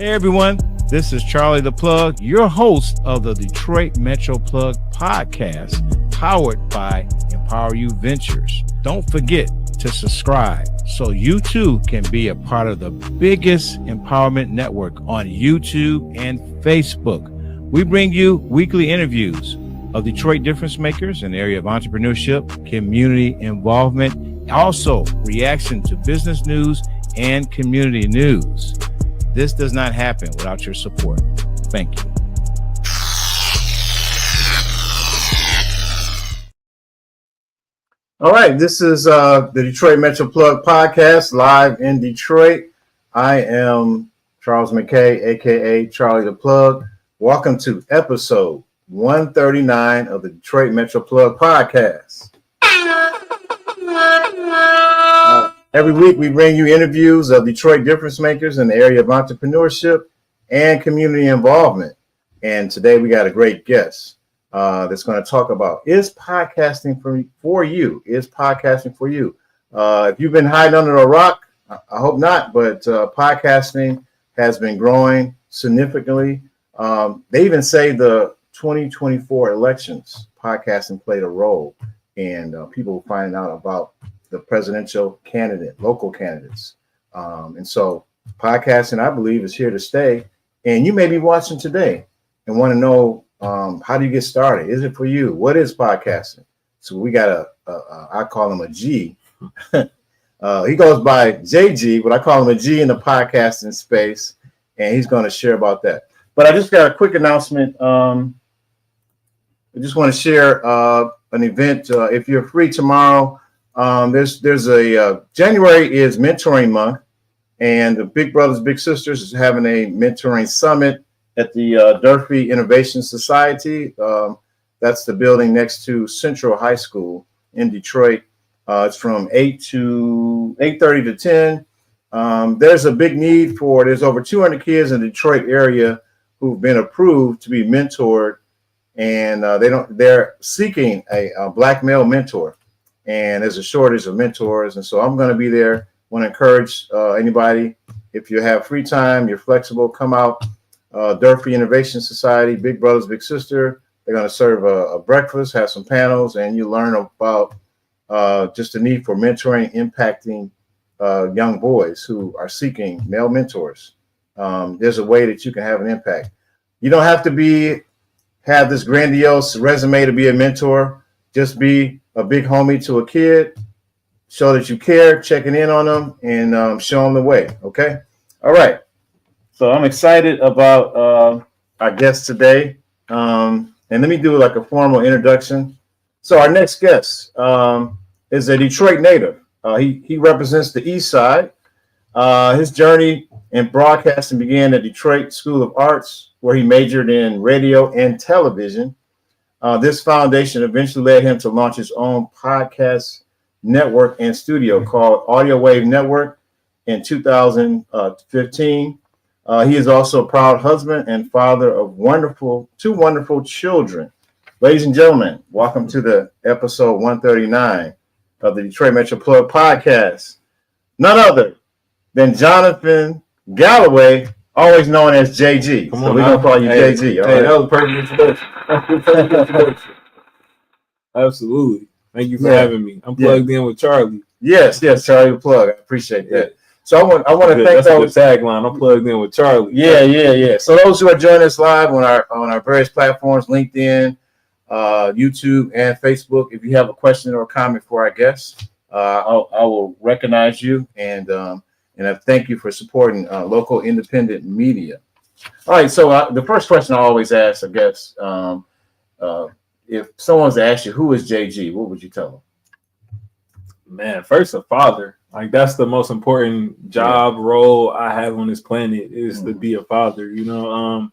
Hey everyone, this is Charlie the Plug, your host of the Detroit Metro Plug podcast, powered by Empower You Ventures. Don't forget to subscribe so you too can be a part of the biggest empowerment network on YouTube and Facebook. We bring you weekly interviews of Detroit difference makers in the area of entrepreneurship, community involvement, also reaction to business news and community news. This does not happen without your support. Thank you. All right, this is the Detroit Metro Plug podcast live in Detroit. I am Charles McKaye, aka Charlie the Plug. Welcome to episode 139 of the Detroit Metro Plug podcast. Every week we bring you interviews of Detroit difference makers in the area of entrepreneurship and community involvement. And today we got a great guest that's going to talk about, is podcasting for you? Is podcasting for you? If you've been hiding under a rock, I hope not, but podcasting has been growing significantly. They even say the 2024 elections, podcasting played a role in people finding out about the presidential candidate, local candidates. And so podcasting, I believe, is here to stay. And you may be watching today and want to know, how do you get started? Is it for you? What is podcasting? So we got I call him a G. He goes by JG, but I call him a G in the podcasting space. And he's going to share about that. But I just got a quick announcement. I just want to share an event. If you're free tomorrow, there's a January is mentoring month, and the Big Brothers Big Sisters is having a mentoring summit at the Durfee Innovation Society. That's the building next to Central High School in Detroit. It's from 8:30 to 10. There's a big need there's over 200 kids in the Detroit area who've been approved to be mentored, and they're seeking a black male mentor. And there's a shortage of mentors. And so I'm going to be there. Want to encourage anybody, if you have free time, you're flexible, come out. Durfee Innovation Society, Big Brothers, Big Sister. They're going to serve a breakfast, have some panels, and you learn about just the need for mentoring, impacting young boys who are seeking male mentors. There's a way that you can have an impact. You don't have to have this grandiose resume to be a mentor. Just be a big homie to a kid, show that you care, checking in on them, and show them the way. Okay. All right. So I'm excited about our guest today. And let me do like a formal introduction. So our next guest is a Detroit native. He represents the Eastside. His journey in broadcasting began at Detroit School of Arts, where he majored in radio and television. This foundation eventually led him to launch his own podcast network and studio called Audio Wave Network in 2015. He is also a proud husband and father of two wonderful children. Ladies and gentlemen, welcome to the episode 139 of the Detroit Metro Plug podcast. None other than Jonathan Galloway, always known as JG. So we're going to call you JG. All right. That was a perfect introduction. Absolutely. Thank you for having me. I'm plugged in with Charlie. Yes, Charlie the Plug. I appreciate that. Yeah. So I want to thank those. That's a good tagline. I'm plugged in with Charlie. Yeah. So those who are joining us live on our various platforms, LinkedIn, YouTube, and Facebook, if you have a question or a comment for our guests, I will recognize you and I thank you for supporting local independent media. All right. So the first question I always ask, I guess, if someone was to ask you, who is JG, what would you tell them? Man, first, a father. Like, that's the most important job role I have on this planet is to be a father, you know?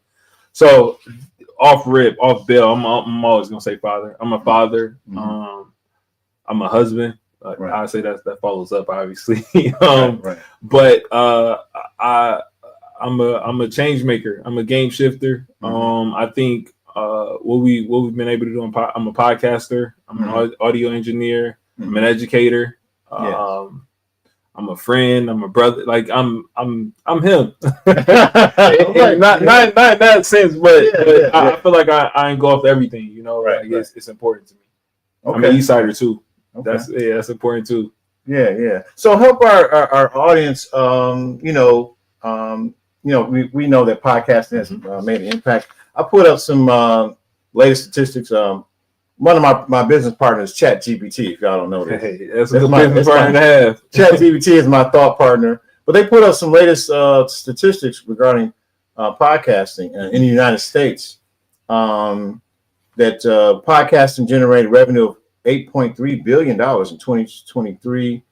So off bill, I'm always going to say father. I'm a father. I'm a husband. Right. I say that follows up, obviously. Right. But I'm a change maker. I'm a game shifter. I think what we've been able to do. I'm a podcaster. I'm an audio engineer. I'm an educator. I'm a friend. I'm a brother. Like I'm him. Right. not in that sense, but, Yeah. I feel like I engulfed everything. You know, Right, like it's important to me. Okay. I'm an Eastsider too. Okay. That's important too. Yeah. So help our audience. We know that podcasting has made an impact. I put up some latest statistics. One of my business partners, ChatGPT. If y'all don't know this, Hey, that's a good business partner to have. ChatGPT is my thought partner. But they put up some latest statistics regarding podcasting in the United States. That podcasting generated revenue of $8.3 billion in 2023.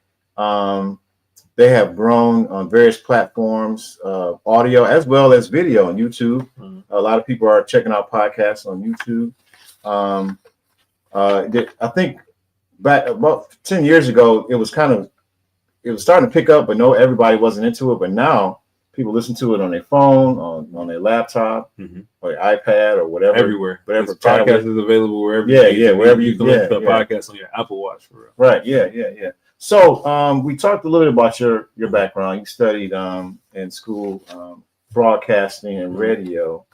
They have grown on various platforms, audio as well as video on YouTube. A lot of people are checking out podcasts on YouTube. I think back about 10 years ago, it was starting to pick up, but everybody wasn't into it. But now people listen to it on their phone, on their laptop, or their iPad, or whatever. Everywhere. Whatever podcast is available wherever. Wherever you can listen to a podcast on your Apple Watch for real. Right. Yeah. So we talked a little bit about your background. You studied in school broadcasting and radio.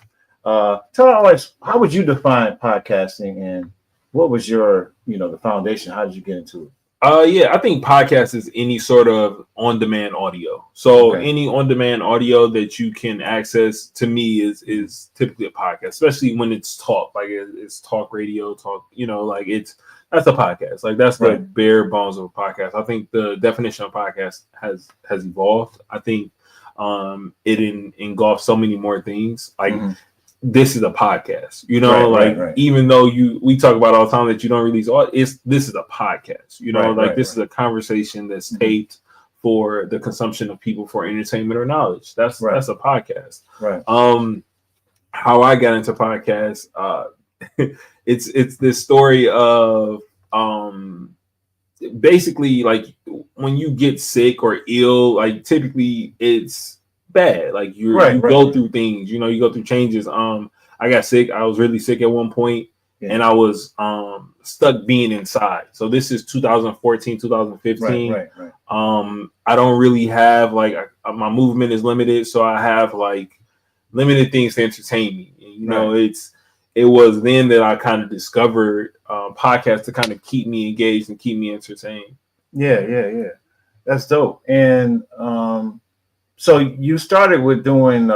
Tell our audience, how would you define podcasting, and what was your the foundation? How did you get into it? I think podcast is any sort of on-demand audio. So any on-demand audio that you can access, to me, is typically a podcast, especially when it's talk, like it's talk radio, talk, that's a podcast. Like that's the bare bones of a podcast. I think the definition of podcast has evolved. I think it engulfs so many more things. Like this is a podcast, even though we talk about all the time that you don't release this is a podcast, this is a conversation that's taped for the consumption of people for entertainment or knowledge. That's a podcast. Right. How I got into podcasts, it's this story of basically, like, when you get sick or ill, like typically it's bad. Like you go through things, you go through changes. I got sick. I was really sick at one point, and I was stuck being inside. So this is 2014, 2015. Right. I don't really have my movement is limited, so I have limited things to entertain me. It was then that I kind of discovered podcasts to kind of keep me engaged and keep me entertained. Yeah. That's dope. And so you started with doing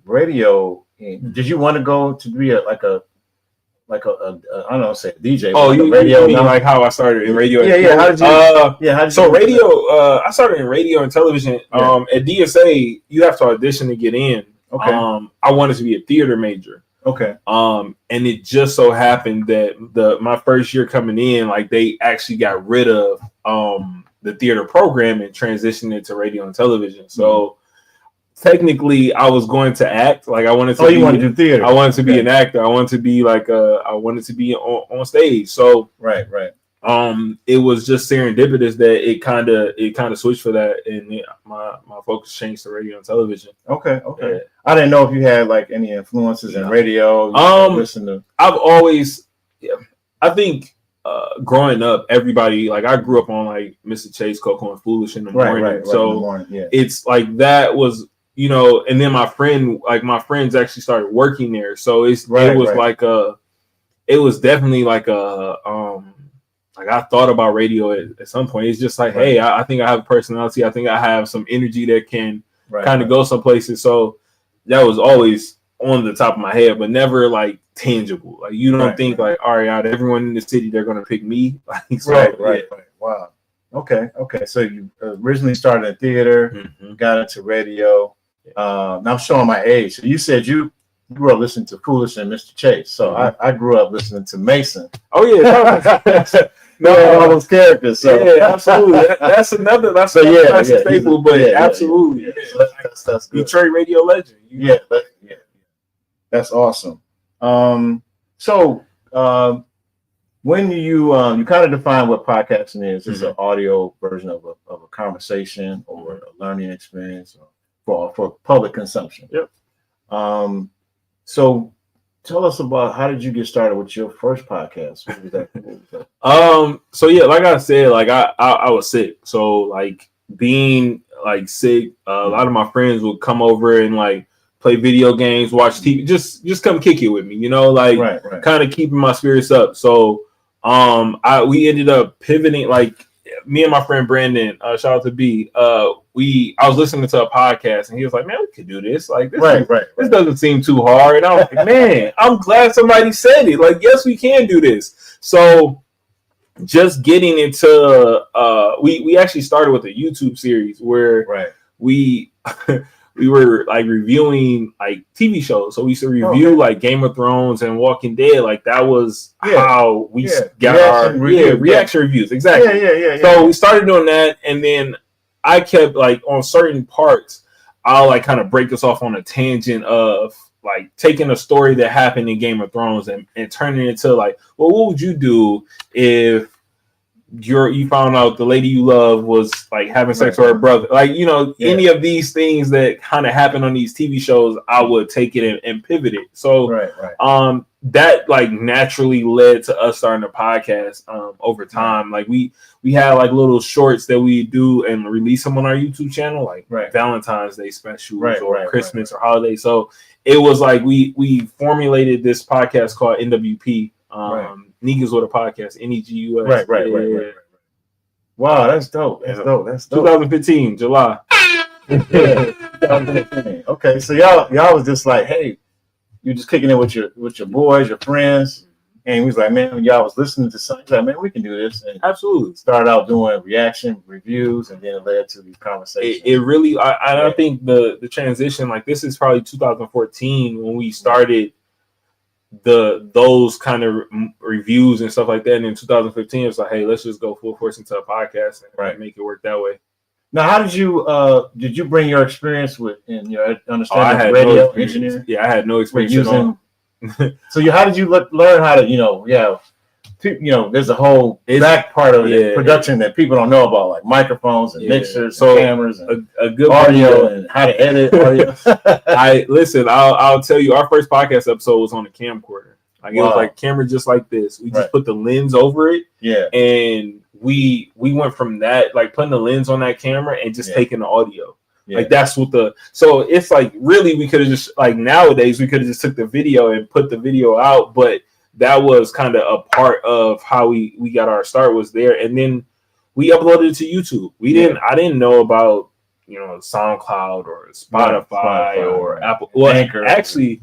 radio. Did you want to go to be a I don't know, say a DJ? Oh, you radio? You mean like how I started in radio? Yeah. How did you? So radio. I started in radio and television. At DSA, you have to audition to get in. Okay. I wanted to be a theater major. Okay. And it just so happened that my first year coming in, they actually got rid of the theater program and transitioned it to radio and television. So technically, I was going to act. I wanted to. You wanted to do theater? I wanted to be an actor. I wanted to be I wanted to be on stage. So right. It was just serendipitous that it kind of switched for that, and my focus changed to radio and television. Okay. Yeah. I didn't know if you had any influences in radio. I've always, I think growing up, everybody I grew up on Mr. Chase, Coco and Foolish in the morning. Right. So in the morning, it's that was and then my friends actually started working there. So it was definitely I thought about radio at some point. It's just hey, I think I have a personality. I think I have some energy that can kind of go some places. So that was always on the top of my head, but never tangible. You don't think all right, out of everyone in the city, they're going to pick me. Right. Wow. Okay. So you originally started in theater, got into radio. Now I'm showing my age. So you said you grew up listening to Foolish and Mr. Chase. So I grew up listening to Mason. Oh yeah. All those characters. So. Yeah, absolutely. That's another. That's a staple. But absolutely, yeah. That's good. Detroit radio legend. Yeah. That's awesome. So when you kind of define what podcasting is, it's an audio version of a conversation or a learning experience for public consumption. Yep. So tell us about how did you get started with your first podcast? What was that? So yeah, like I said, I was sick. So being like sick, a lot of my friends would come over and like play video games, watch TV, just come kick it with me, like kind of keeping my spirits up. So we ended up pivoting, like me and my friend Brandon, shout out to B, I was listening to a podcast and he was like, man, we could do this. Like this, this doesn't seem too hard. And I was like, man, I'm glad somebody said it. Like, yes, we can do this. So just getting into we actually started with a YouTube series where we we were like reviewing like TV shows. So we used to review like Game of Thrones and Walking Dead. Like that was how we got reaction reviews. Exactly. So we started doing that, and then I kept like on certain parts, I'll like kind of break us off on a tangent of like taking a story that happened in Game of Thrones and turning it into like, well, what would you do if you found out the lady you love was like having sex with her brother? Like, any of these things that kind of happen on these TV shows, I would take it and pivot it. So that like naturally led to us starting a podcast over time. Like we had like little shorts that we do and release them on our YouTube channel, like Valentine's Day specials or Christmas or holiday. So it was like we formulated this podcast called NWP. Niggas with a podcast, NEGUS. Right. Wow, that's dope. That's dope. 2015, July. Okay, so y'all was just like, hey, you just kicking it with your boys, your friends, and he was like, man, when y'all was listening to something, like, man, we can do this, and absolutely started out doing reaction reviews, and then it led to these conversations. It really, I think the transition, like this is probably 2014 when we started those kind of reviews and stuff like that. And in 2015, it's like, hey, let's just go full force into a podcast and make it work that way. Now, how did you bring your experience in your understanding of radio engineering? Yeah, I had no experience using. So how did you learn how to there's a whole back part of the production that people don't know about, like microphones and mixers, and cameras, and a good audio, and how to edit audio. I'll tell you, our first podcast episode was on a camcorder. Like it was like camera just like this. We just put the lens over it. Yeah. And we went from that, like putting the lens on that camera and just taking the audio. Yeah. Like that's what so it's like really we could have just like nowadays we could have just took the video and put the video out, but that was kind of a part of how we got our start was there. And then we uploaded it to YouTube. I didn't know about, SoundCloud or Spotify or Apple. Well, Anchor. Actually,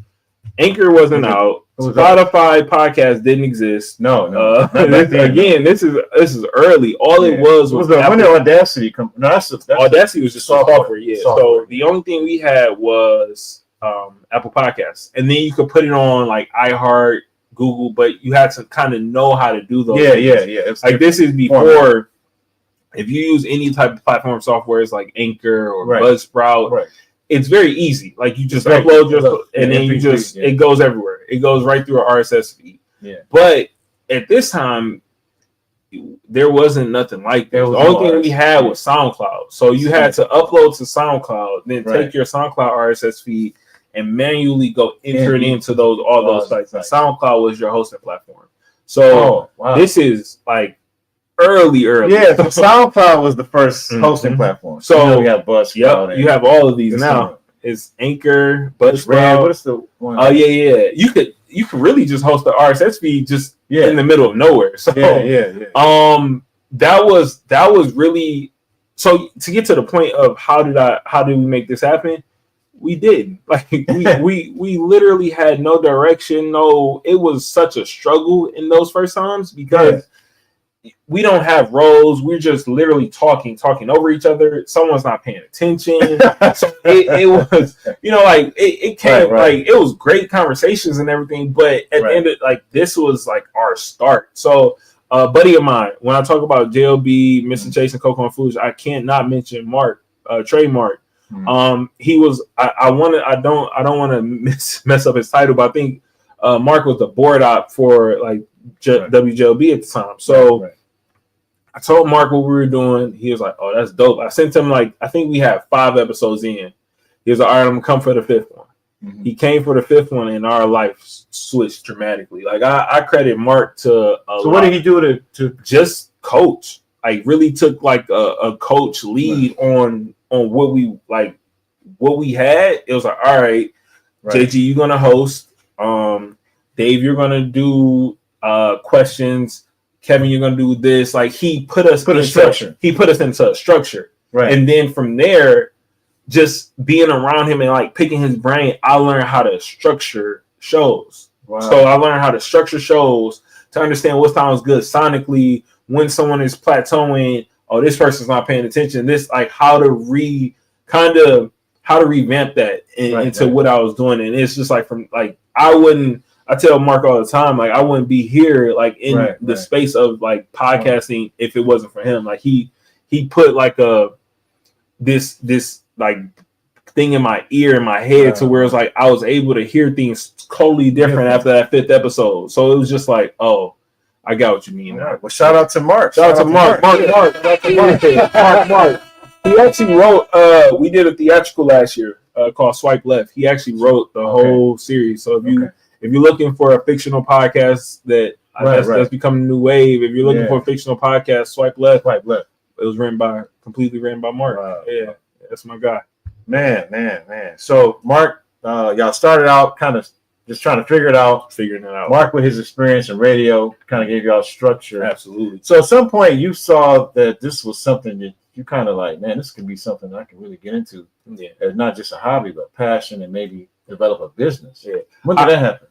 Anchor wasn't out. Spotify podcast didn't exist. No. Again, this is early. All it was when did Audacity come? No, Audacity was just software. Yeah. So the only thing we had was Apple Podcasts, and then you could put it on like iHeart, Google, but you had to kind of know how to do those. Yeah. It's like this is before. If you use any type of platform software, it's like Anchor or Buzzsprout. It's very easy. Like you just upload and then you just it goes everywhere. It goes right through an RSS feed. Yeah. But at this time, there wasn't nothing like that. The only thing we had was SoundCloud. So you had to upload to SoundCloud, then take your SoundCloud RSS feed and manually go enter it into all those sites. And SoundCloud was your hosting platform. So this is like early. Yeah, so SoundCloud was the first hosting platform. So we have Buzzsprout. You have all of these now. It's Anchor, Buzzsprout. What is the one? Oh yeah. You could really just host the RSS feed just in the middle of nowhere. So that was really, so to get to the point of how did we make this happen? We didn't. Like we literally had no direction. It was such a struggle in those first times because we don't have roles. We're just literally talking over each other. Someone's not paying attention. So it was, it came like it was great conversations and everything. But at the end of this was like our start. So a buddy of mine, when I talk about JLB, Mr. Chase and Coco and Foods, I can't not mention Mark, Trademark. He was I don't want to mess up his title, but I think Mark was the board op for like WJLB at the time. So I told Mark what we were doing. He was like, "Oh, that's dope." I sent him I think we had 5 episodes in. He was like, "All right, I'm gonna come for the 5th one." Mm-hmm. He came for the 5th one, and our life switched dramatically. Like I credit Mark to. So what did he do to just coach? really took like a coach lead on what we had. It was like, all right, JG, you're gonna host. Dave, you're gonna do questions. Kevin, you're gonna do this. Like he put us into structure. He put us into a structure. Right. And then from there, just being around him and like picking his brain, I learned how to structure shows. Wow. So I learned how to structure shows to understand what sounds good sonically, when someone is plateauing, oh, this person's not paying attention. This like how to revamp that into what I was doing. And it's just like from like I tell Mark all the time, like I wouldn't be here like in the space of like podcasting if it wasn't for him. Like he put like this like thing in my ear, in my head, to where it's like I was able to hear things totally different after that 5th episode. So it was just like, oh, I got what you mean now. Well, shout out to Mark. Shout out to Mark. Mark. He actually wrote. We did a theatrical last year called Swipe Left. He actually wrote the whole series. So if you're looking for a fictional podcast that's becoming a new wave, if you're looking for a fictional podcast, Swipe Left. It was completely written by Mark. Wow. Yeah, that's my guy. Man. So Mark, y'all started out kind of just trying to figuring it out. Mark, with his experience in radio, kind of gave y'all structure. Absolutely. So at some point you saw that this was something that you kind of like, man, this could be something I can really get into. Yeah. It's not just a hobby, but passion, and maybe develop a business. Yeah. When did that happen?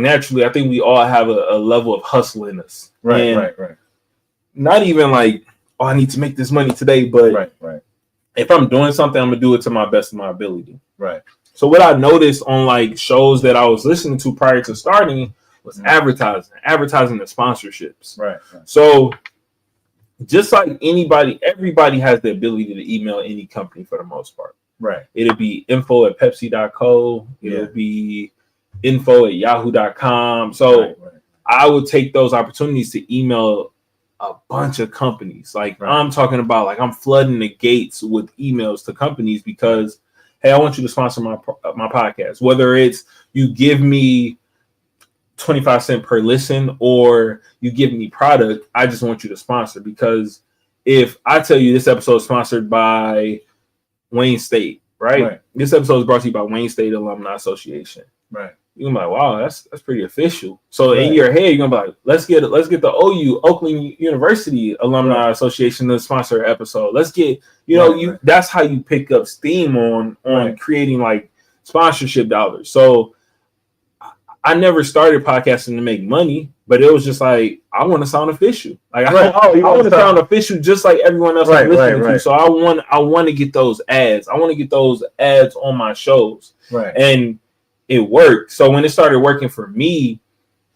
Naturally, I think we all have a level of hustle in us. Right. Not even like, oh, I need to make this money today, but if I'm doing something, I'm gonna do it to my best of my ability. Right. So what I noticed on like shows that I was listening to prior to starting was advertising the sponsorships. Right. So just like everybody has the ability to email any company for the most part. Right. It'll be info@pepsi.co. It'll be info@yahoo.com. So I would take those opportunities to email a bunch of companies. Like I'm talking about, like I'm flooding the gates with emails to companies because, hey, I want you to sponsor my podcast. Whether it's you give me 25 cents per listen or you give me product, I just want you to sponsor. Because if I tell you this episode is sponsored by Wayne State, right? This episode is brought to you by Wayne State Alumni Association. Right. You're gonna be like, wow, that's pretty official. So in your head, you're gonna be like, let's get the Oakland University Alumni Association to sponsor an episode. Let's get, that's how you pick up steam on creating like sponsorship dollars. So I never started podcasting to make money, but it was just like, I want to sound official. Like I want to sound official just like everyone else I'm listening to. So I want to get those ads. I want to get those ads on my shows. Right. And it worked. So when it started working for me,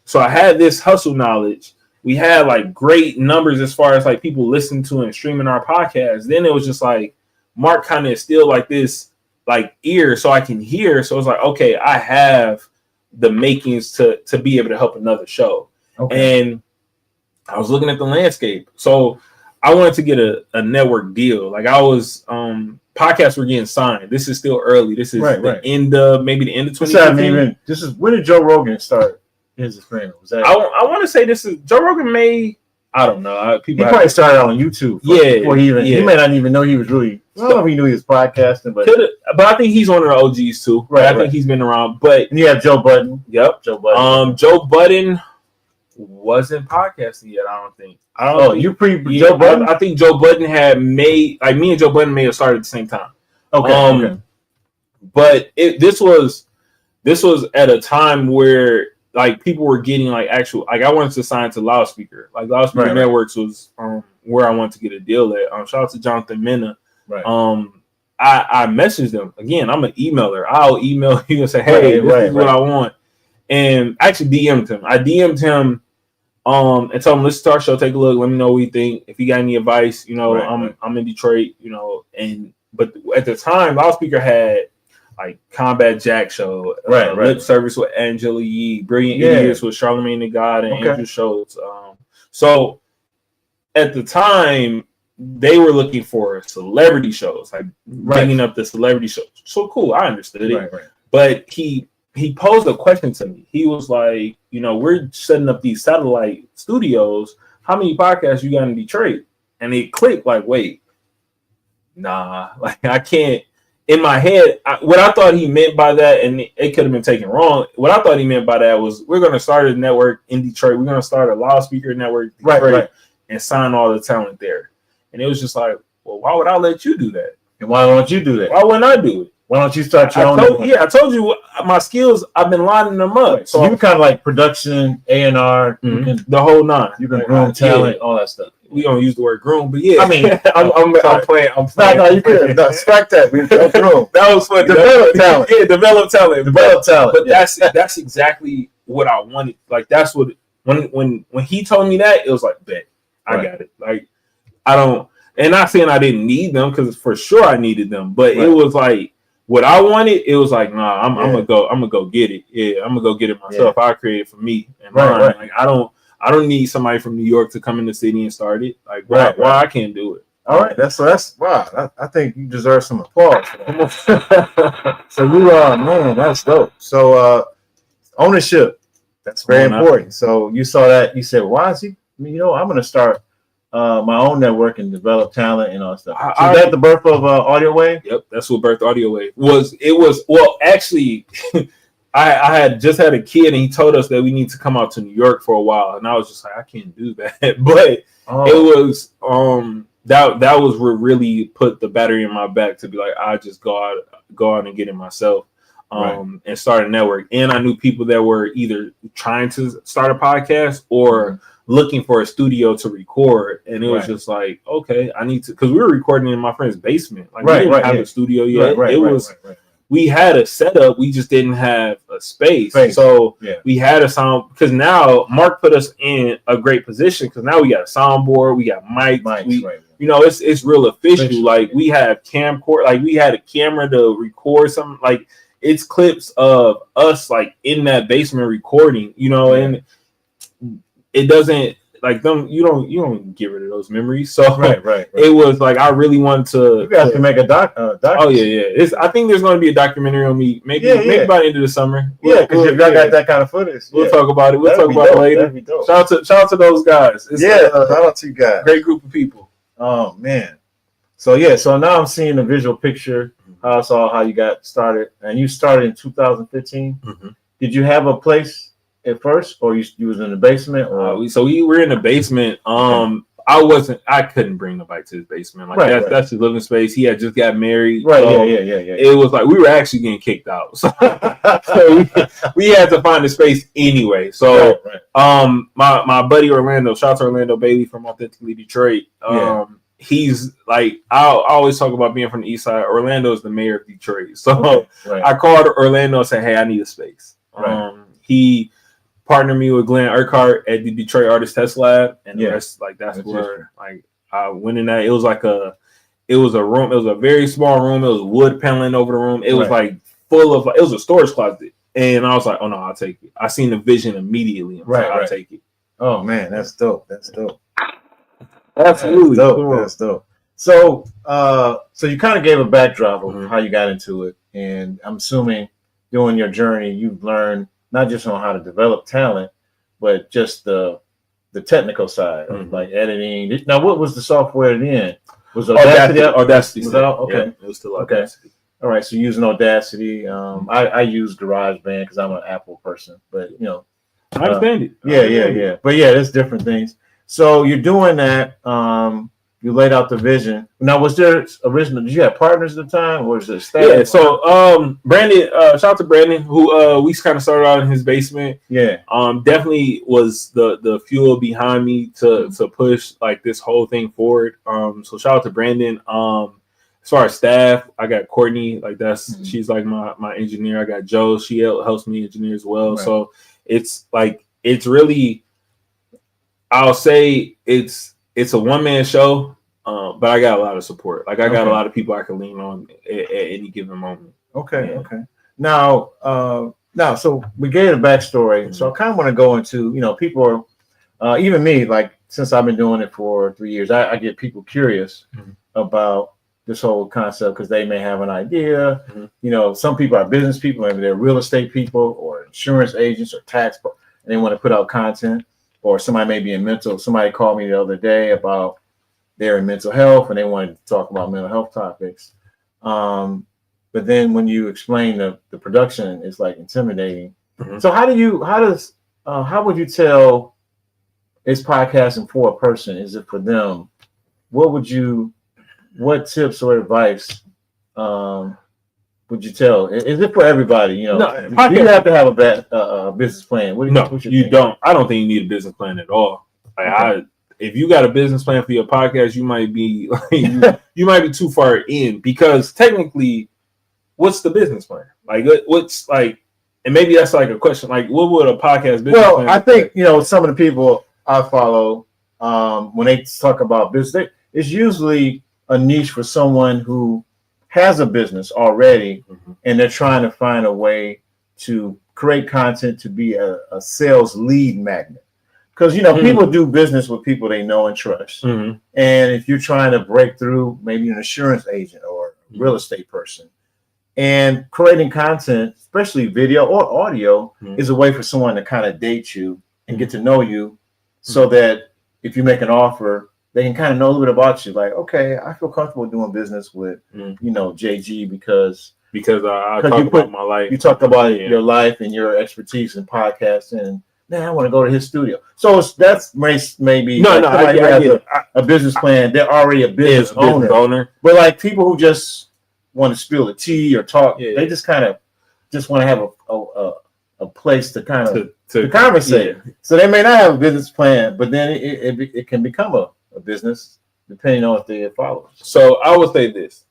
so I had this hustle knowledge. We had like great numbers as far as like people listening to and streaming our podcast. Then it was just like Mark kind of instilled like this like ear so I can hear. So it's like, okay, I have the makings to be able to help another show. Okay. And I was looking at the landscape. So I wanted to get a network deal. Like I was podcasts were getting signed. This is still early. This is the end of 2015. This is when did Joe Rogan start his experiment? Was that? I want to say this is Joe Rogan may. I don't know. He probably started on YouTube. Before he may not even know he was really. I don't know if he knew he was podcasting, but I think he's one of the OGs too. Right. I think he's been around. But and you have Joe Budden. Yep, Joe Budden. Joe Budden wasn't podcasting yet. I don't think. Joe Budden? I think Joe Budden had made, like me and Joe Budden may have started at the same time. Okay. But this was at a time where like people were getting like actual, like I wanted to sign to Loudspeaker. Like Loudspeaker Networks was where I wanted to get a deal at. Shout out to Jonathan Mena. Right. I messaged them again. I'm an emailer. I'll email you and say, hey, this is what I want. And I actually DM'd him. I DM'd him. And told him, let's start show, take a look, let me know what you think. If you got any advice, I'm in Detroit, but at the time, Loudspeaker had like Combat Jack show, Lip Service with Angela Yee, Brilliant Idiots with Charlemagne the God and Andrew Schultz. So at the time, they were looking for celebrity shows, like bringing up the celebrity shows. So cool, I understood it. But he posed a question to me. He was like, we're setting up these satellite studios. how many podcasts you got in Detroit? And it clicked like, wait, nah, like I can't. In my head, what I thought he meant by that, and it could have been taken wrong. What I thought he meant by that was we're going to start a network in Detroit. We're going to start a loudspeaker network in Detroit right. and sign all the talent there. And it was just like, well, why would I let you do that? And why don't you do that? Why wouldn't I do it? Why don't you start your own network? Yeah, I told you my skills. I've been lining them up. Right. So you kind of like production, A&R, the whole nine. You can groom talent, all that stuff. We don't use the word groom, but yeah. I mean, I'm playing. No, you could. No, strike that. We don't groom. That was funny. Develop talent. Yeah, develop talent. But that's exactly what I wanted. Like that's what when he told me that, it was like, bet I got it. Like I don't, and not saying I didn't need them because for sure I needed them, but it was like what I wanted. It was like, nah, I'm gonna go get it. Yeah, I'm gonna go get it myself. I created it for me and mine. Like I don't need somebody from New York to come in the city and start it. Like, why I can't do it? All right, that's wow. I think you deserve some applause for that. So you man, that's dope. So ownership, that's very important. So you saw that, you said, why is he? I mean, I'm going to start my own network and develop talent and all that stuff. So is that the birth of Audio Wave? Yep, that's what birthed Audio Wave was. It was actually. I had just had a kid and he told us that we need to come out to New York for a while, and I was just like, I can't do that. But it was that was what really put the battery in my back to be like, I just go out and get it myself, and start a network. And I knew people that were either trying to start a podcast or looking for a studio to record, and it was just like, okay, I need to, because we were recording in my friend's basement. Like we didn't have a studio yet. We had a setup, we just didn't have a space. So we had a sound, because now Mark put us in a great position because now we got a soundboard, we got mics, it's real official. Like we have camcorder, like we had a camera to record something. Like it's clips of us like in that basement recording, and it doesn't like them. You don't get rid of those memories. So it was like I really wanted to. You guys can make a doc. Oh yeah. I think there's going to be a documentary on me. Maybe by the end of the summer. Because if y'all got that kind of footage, we'll talk about it. We'll talk about it later. Shout out to those guys. Shout out to you guys. Great group of people. Oh man. So now I'm seeing the visual picture. I saw how you got started, and you started in 2015. Did you have a place at first, or you was in the basement? Or so we were in the basement. I couldn't bring nobody to his basement. Like that's his living space. He had just got married. So it was like we were actually getting kicked out. So we had to find a space anyway. So my buddy Orlando, shout out to Orlando Bailey from Authentically Detroit. He's like, I always talk about being from the East Side. Orlando is the mayor of Detroit. So I called Orlando and said, hey, I need a space. He partnered me with Glenn Urquhart at the Detroit Artist Test Lab, and that's where like I went in that. It was a room. It was a very small room. It was wood paneling over the room. It was like full of. It was a storage closet, and I was like, oh no, I'll take it. I seen the vision immediately. I'll take it. Oh man, that's dope. Absolutely, that's dope. So you kind of gave a backdrop of how you got into it, and I'm assuming during your journey you've learned not just on how to develop talent, but just the technical side of like editing. Now, what was the software then? Was Audacity? Audacity. Was that okay? Yeah, it was still Audacity. All right, so using Audacity. I use GarageBand because I'm an Apple person, but I understand it. Yeah. But there's different things. So you're doing that. You laid out the vision. Now, was there original? Did you have partners at the time, or was it staff? Yeah. So, Brandon, shout out to Brandon, who we kind of started out in his basement. Yeah. Definitely was the fuel behind me to push like this whole thing forward. So shout out to Brandon. As far as staff, I got Courtney. Like she's like my engineer. I got Joe. She helps me engineer as well. Right. So it's really, I'll say it's a one-man show, but I got a lot of support. Like I got a lot of people I can lean on at any given moment. Okay. Now, so we gave a backstory. So I kind of want to go into, people are, even me, like since I've been doing it for 3 years, I get people curious about this whole concept because they may have an idea. Some people are business people, maybe they're real estate people or insurance agents or tax, and they want to put out content. or somebody may be in mental. Somebody called me the other day about they're in mental health and they wanted to talk about mental health topics. But then when you explain the production, it's like intimidating. Mm-hmm. So how would you tell it's podcasting for a person? Is it for them? What tips or advice would you tell? Is it for everybody? You know, no, do you have to have a business plan? You don't. I don't think you need a business plan at all. Like okay. If you got a business plan for your podcast, you might be you might be too far in, because technically, what's the business plan? Like, what's like, and maybe that's like a question. Like, what would a podcast business plan? Well, I think some of the people I follow, when they talk about business, it's usually a niche for someone who has a business already, mm-hmm. and they're trying to find a way to create content to be a sales lead magnet. Because, mm-hmm. people do business with people they know and trust. Mm-hmm. And if you're trying to break through, maybe an insurance agent or a real estate person, and creating content, especially video or audio, mm-hmm. is a way for someone to kind of date you and get to know you, so mm-hmm. that if you make an offer, they can kind of know a little bit about you. Like, okay, I feel comfortable doing business with, JG because I talk about my life. You talked about your life and your expertise in podcasting. And man, I want to go to his studio. So that's maybe a business plan. They're already a business owner. But like people who just want to spill the tea or talk, they just kind of just want to have a place to kind of to conversate. Yeah. So they may not have a business plan, but then it can become a business depending on if they follow. So I would say this: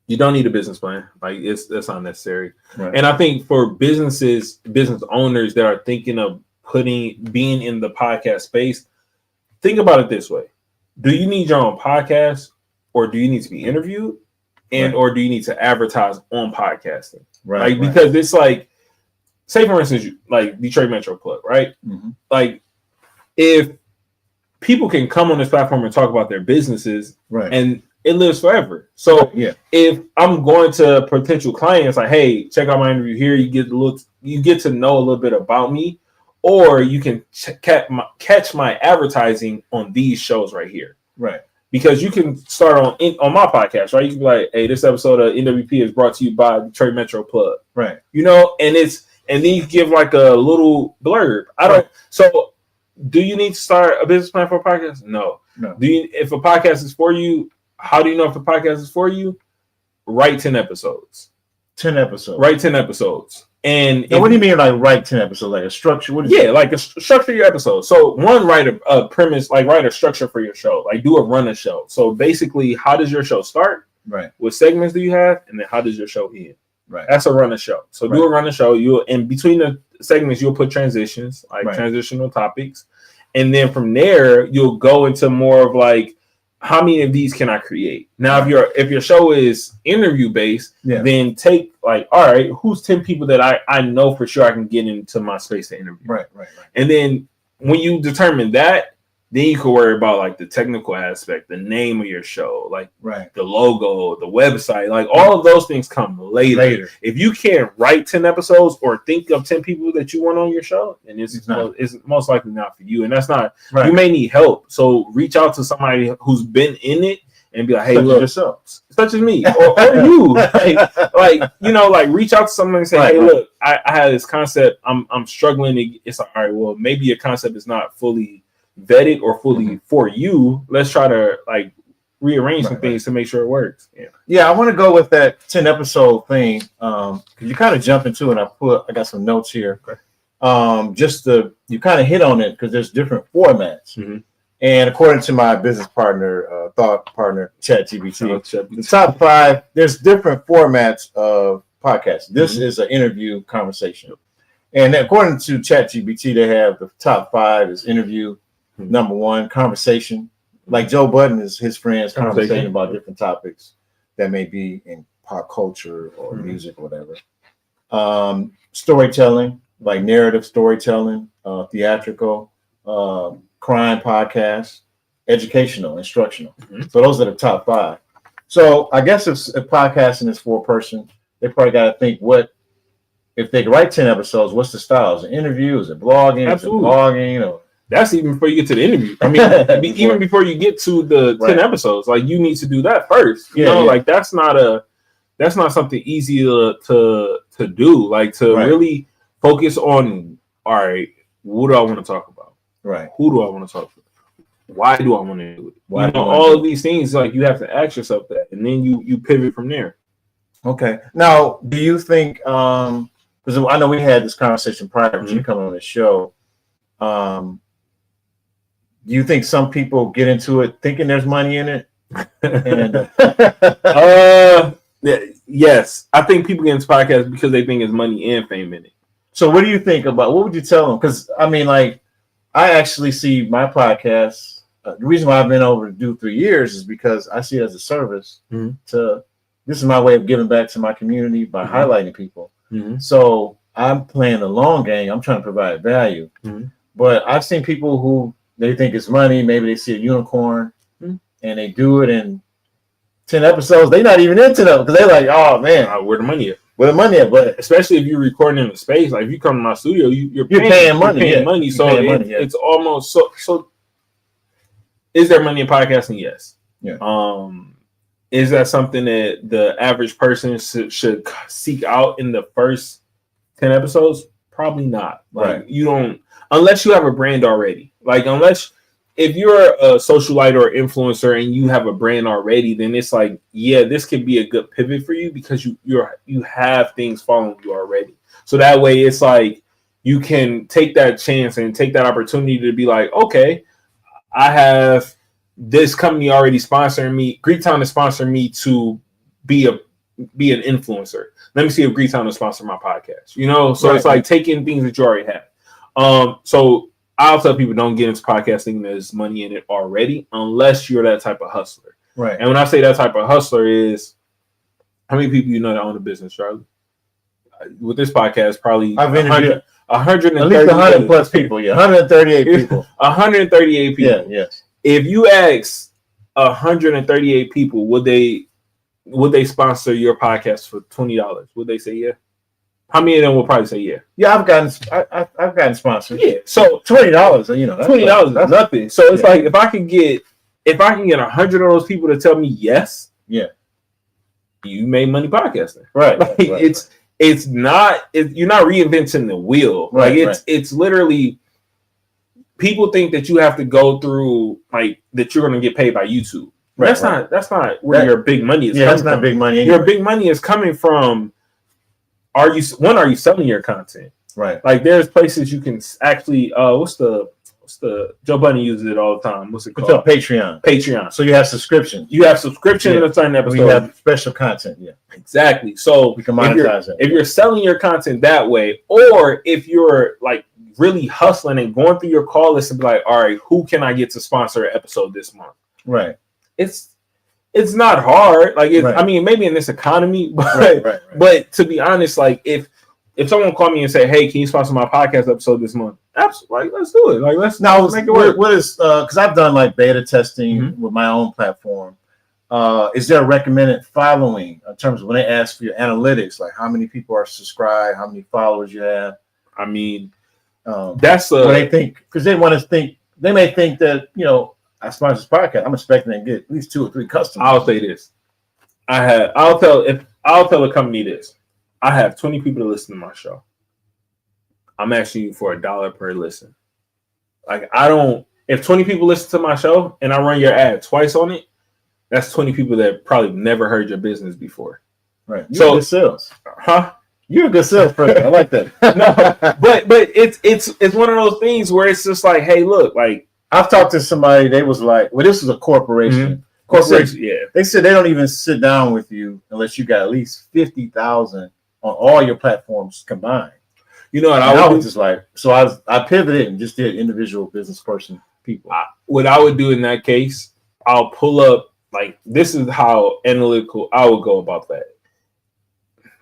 you don't need a business plan. Like that's unnecessary. Right. And I think for business owners that are thinking of being in the podcast space, think about it this way: do you need your own podcast, or do you need to be interviewed, or do you need to advertise on podcasting? Right. Because it's like, say for instance, like Detroit Metro Plug, right? Mm-hmm. Like if people can come on this platform and talk about their businesses, and it lives forever. So if I'm going to potential clients like, hey, check out my interview here, you get to know a little bit about me, or you can catch my advertising on these shows right here. Right. Because you can start on my podcast, right? You can be like, hey, this episode of NWP is brought to you by Detroit Metro Plug. Right. And then you give like a little blurb. So do you need to start a business plan for a podcast? No. If a podcast is for you, how do you know if a podcast is for you? Write 10 episodes. 10 episodes. Write 10 episodes. And what do you mean, like write 10 episodes? Like a structure? Structure your episodes. So one, write a premise, like write a structure for your show. Like do a run of show. So basically, how does your show start? Right. What segments do you have? And then how does your show end? Right. That's a run of show. So do a run of show. In between the segments, you'll put transitions, like transitional topics. And then from there, you'll go into more of like, how many of these can I create? Now, if your show is interview based, then take like, all right, who's 10 people that I know for sure I can get into my space to interview? Right. And then when you determine that, then you can worry about like the technical aspect, the name of your show, like the logo, the website, like all of those things come later. If you can't write 10 episodes or think of 10 people that you want on your show, and it's most likely not for you. And that's not, you may need help. So reach out to somebody who's been in it and be like, hey, look, such as me or you, like reach out to someone and say, hey, look, I had this concept. I'm struggling. It's all right. Well, maybe your concept is not fully vetted or fully for you. Let's try to like rearrange some things to make sure it works. I want to go with that 10 episode thing because you kind of jump into it. I got some notes here. You kind of hit on it because there's different formats. And according to my business partner, thought partner, ChatGPT, the top 5, there's different formats of podcasts. This is an interview conversation. And according to ChatGPT, they have the top 5 is interview. Number 1, conversation. Like Joe Budden is his friends conversating about different topics that may be in pop culture or music or whatever. Storytelling, like narrative storytelling, theatrical, crime podcasts, educational, instructional. So those are the top 5. So I guess if podcasting is for a person, they probably got to think what if they write 10 episodes, what's the style? Is it interview? Is it blogging? Absolutely. Is it blogging? Or... That's even before you get to the interview. I mean, even before you get to the 10 episodes, like you need to do that first. You know, like that's not something easy to do. Like to really focus on, all right, what do I want to talk about? Right. Who do I want to talk to? Why do I want to do it? Why all of these things, like you have to ask yourself that, and then you pivot from there. Okay. Now, do you think, because I know we had this conversation prior to you coming on the show, do you think some people get into it thinking there's money in it? And, yes, I think people get into podcasts because they think there's money and fame in it. So what do you think about, what would you tell them? Because I mean, like, I actually see my podcast. The reason why I've been over to do 3 years is because I see it as a service to, this is my way of giving back to my community by highlighting people. So I'm playing the long game. I'm trying to provide value. But I've seen people who they think it's money. Maybe they see a unicorn and they do it in 10 episodes. They're not even into them because they're like, oh man, where the money at? Where the money at? But especially if you're recording in the space, like if you come to my studio, you're paying money. You're paying money. So it's almost so. Is there money in podcasting? Yes. Yeah. Is that something that the average person should seek out in the first 10 episodes? Probably not. Like you don't, unless you have a brand already. Like if you're a socialite or influencer and you have a brand already, then it's like, yeah, this could be a good pivot for you because you have things following you already. So that way it's like you can take that chance and take that opportunity to be like, okay, I have this company already sponsoring me. Greektown is sponsoring me to be an influencer. Let me see if Greektown will sponsor my podcast. You know, so it's like taking things that you already have. So I'll tell people don't get into podcasting. There's money in it already, unless you're that type of hustler. Right. And when I say that type of hustler is, how many people you know that own a business, Charlie? With this podcast, probably I've interviewed 130, at least 100 plus people. Yeah, 138 people. 138 people. Yeah. Yes. If you ask 138 people, would they sponsor your podcast for $20? Would they say yeah? How many of them will probably say yeah? Yeah, I've gotten sponsors. Yeah, so $20, you know, $20 is nothing. So it's like if I can get 100 of those people to tell me yes, you made money podcasting, right? Like it's not you're not reinventing the wheel. Right, like it's literally people think that you have to go through like that you're going to get paid by YouTube. That's not where your big money is. Yeah, that's not big money. Anyway. Your big money is coming from. Are you selling your content? Right. Like there's places you can actually what's the Joe Budden uses it all the time. What's it called? Patreon. So you have subscription. You have subscription in a certain episode. We have special content. Yeah. Exactly. So we can monetize it. If you're selling your content that way, or if you're like really hustling and going through your call list and be like, all right, who can I get to sponsor an episode this month? Right. It's not hard. Like I mean, maybe in this economy, but but to be honest, like if someone called me and say, "Hey, can you sponsor my podcast episode this month?" Absolutely, like let's do it. Like let's make it work. What is because I've done like beta testing with my own platform. Is there a recommended following in terms of when they ask for your analytics, like how many people are subscribed, how many followers you have? I mean, that's what they think because they want to think. They may think that I sponsor this podcast. I'm expecting to get at least 2 or 3 customers. I'll say this. I'll tell a company this. I have 20 people to listen to my show. I'm asking you for $1 per listen. Like if 20 people listen to my show and I run your ad twice on it, that's 20 people that probably never heard your business before. Right. You're good sales. Huh? You're a good salesperson. I like that. No, but it's one of those things where it's just like, hey, look, like I've talked to somebody. They was like, well, this is a corporation. They said they don't even sit down with you unless you got at least 50,000 on all your platforms combined. You know, and I was just like, so I pivoted and just did individual business person people. What I would do in that case, I'll pull up like this is how analytical I would go about that.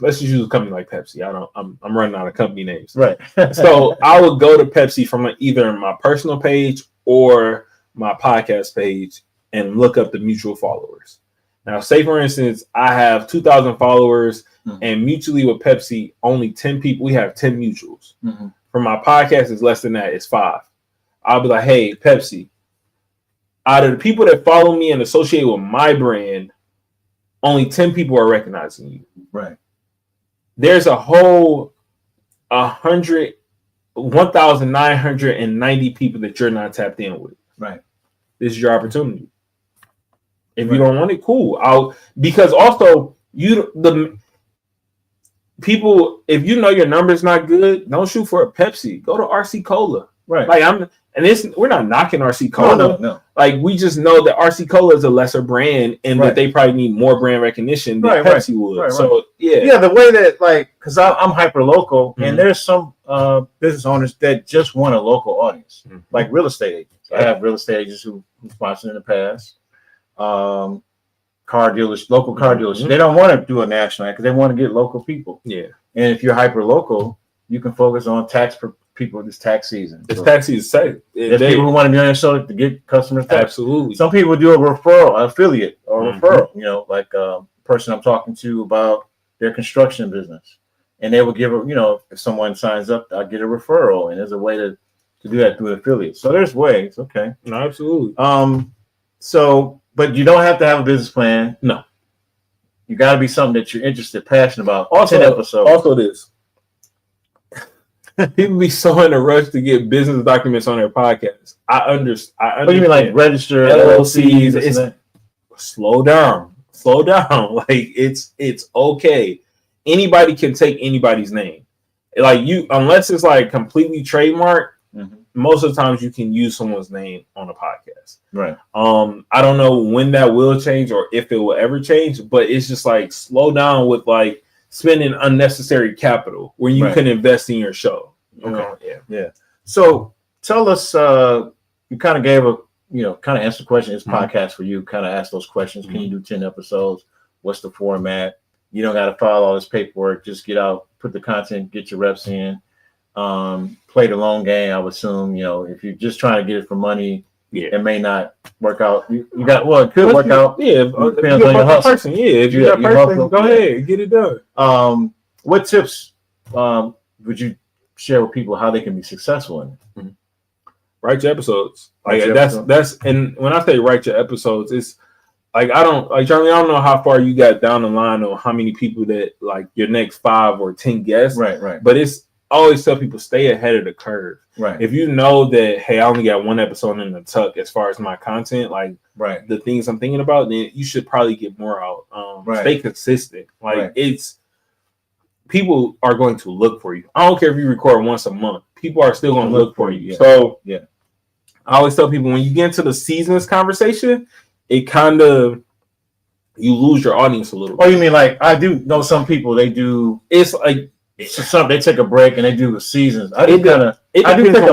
Let's just use a company like Pepsi. I'm running out of company names. Right. So I would go to Pepsi from either my personal page or my podcast page and look up the mutual followers. Now, say for instance, I have 2,000 followers and mutually with Pepsi, only 10 people. We have 10 mutuals. Mm-hmm. For my podcast, it's less than that. It's 5. I'll be like, hey, Pepsi, out of the people that follow me and associate with my brand, only 10 people are recognizing you. Right. There's a whole 1,990 people that you're not tapped in with. Right. This is your opportunity. If you don't want it, cool. Because also the people, if you know your number's not good, don't shoot for a Pepsi. Go to RC Cola. Right. Like we're not knocking RC Cola. No. Like we just know that RC Cola is a lesser brand and that they probably need more brand recognition than Pepsi would. Right. So yeah, the way that because I'm hyper local and there's some business owners that just want a local audience, like real estate agents. I have real estate agents who sponsored in the past. Car dealers, local car dealers. They don't want to do a national ad because they want to get local people. Yeah. And if you're hyper local, you can focus on tax for people this tax season. It's tax season. There's people who want to be on their show to get customers tax. Absolutely. Some people do a referral, an affiliate or referral, like a person I'm talking to about their construction business. And they will give if someone signs up, I'll get a referral. And there's a way to do that through an affiliate. So there's ways. Okay. No, absolutely. But you don't have to have a business plan. No. You got to be something that you're interested, passionate about. Also, 10 episodes. Also, this. People be so in a rush to get business documents on their podcast. I understand. What do you mean, like register LLCs? Slow down. Like it's okay. Anybody can take anybody's name. Like unless it's like completely trademarked. Most of the times you can use someone's name on a podcast. Right. I don't know when that will change or if it will ever change, but it's just like slow down with like spending unnecessary capital when you can invest in your show. Okay. Yeah. So tell us, you kind of gave kind of answered the question. It's podcast for you, kind of ask those questions. Can you do 10 episodes? What's the format? You don't got to follow all this paperwork. Just get out, put the content, get your reps in. Play the long game. I would assume, if you're just trying to get it for money, it may not work out. You got it could work out. Yeah, depends on your hustle. Person. Yeah, if you're that person, go ahead, get it done. What tips would you share with people how they can be successful in it? Write your episodes. That's and when I say write your episodes, it's like Charlie, I don't know how far you got down the line or how many people that like your next 5 or 10 guests. Right. But I always tell people stay ahead of the curve. Right. If you know that, hey, I only got 1 episode in the tuck as far as my content, like the things I'm thinking about, then you should probably get more out. Stay consistent. Like it's people are going to look for you. I don't care if you record once a month. People are still going to look for you. Yeah. So I always tell people when you get into the seasons conversation, it kind of you lose your audience a little bit. Oh, you mean like I do know some people they do. It's like. So they take a break and they do the seasons. I do take a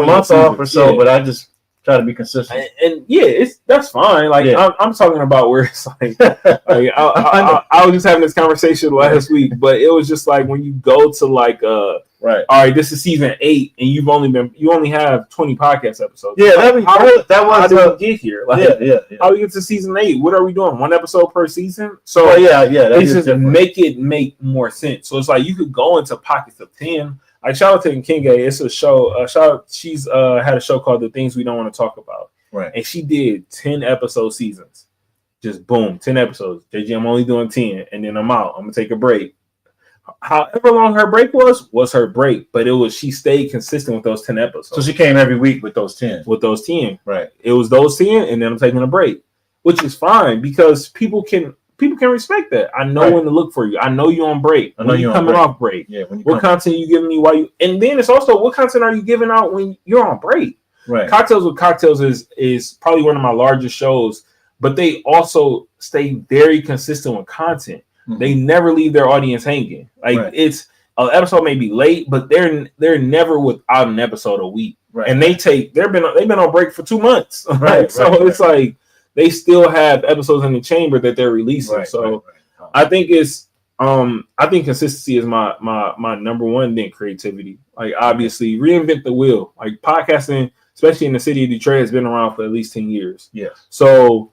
month off or so, but I just try to be consistent. And that's fine. Like I'm talking about where it's like, I was just having this conversation last week, but it was just like when you go to like all right, this is season 8 and you only have 20 podcast episodes. Yeah, how did we get here? Like, how we get to season 8? What are we doing? 1 episode per season? So it's just make more sense. So it's like you could go into pockets of 10. Like shout out to Kingaye. It's a show. She's had a show called The Things We Don't Want to Talk About. Right. And she did 10 episode seasons. Just boom, 10 episodes. JG, I'm only doing 10 and then I'm out. I'm gonna take a break. However long her break was her break, but she stayed consistent with those 10 episodes. So she came every week with those 10. Right. It was those 10 and then I'm taking a break, which is fine because people can respect that. I know when to look for you. I know you're on break. I know you're coming off break. Yeah. What content you giving me and then it's also what content are you giving out when you're on break? Right. Cocktails with Cocktails is probably one of my largest shows, but they also stay very consistent with content. Mm-hmm. They never leave their audience hanging. Like it's an episode may be late, but they're never without an episode a week. Right. And they've been on break for 2 months. Right. So it's like they still have episodes in the chamber that they're releasing. I think I think consistency is my number one. Then creativity, like obviously reinvent the wheel. Like podcasting, especially in the city of Detroit, has been around for at least 10 years. Yeah. So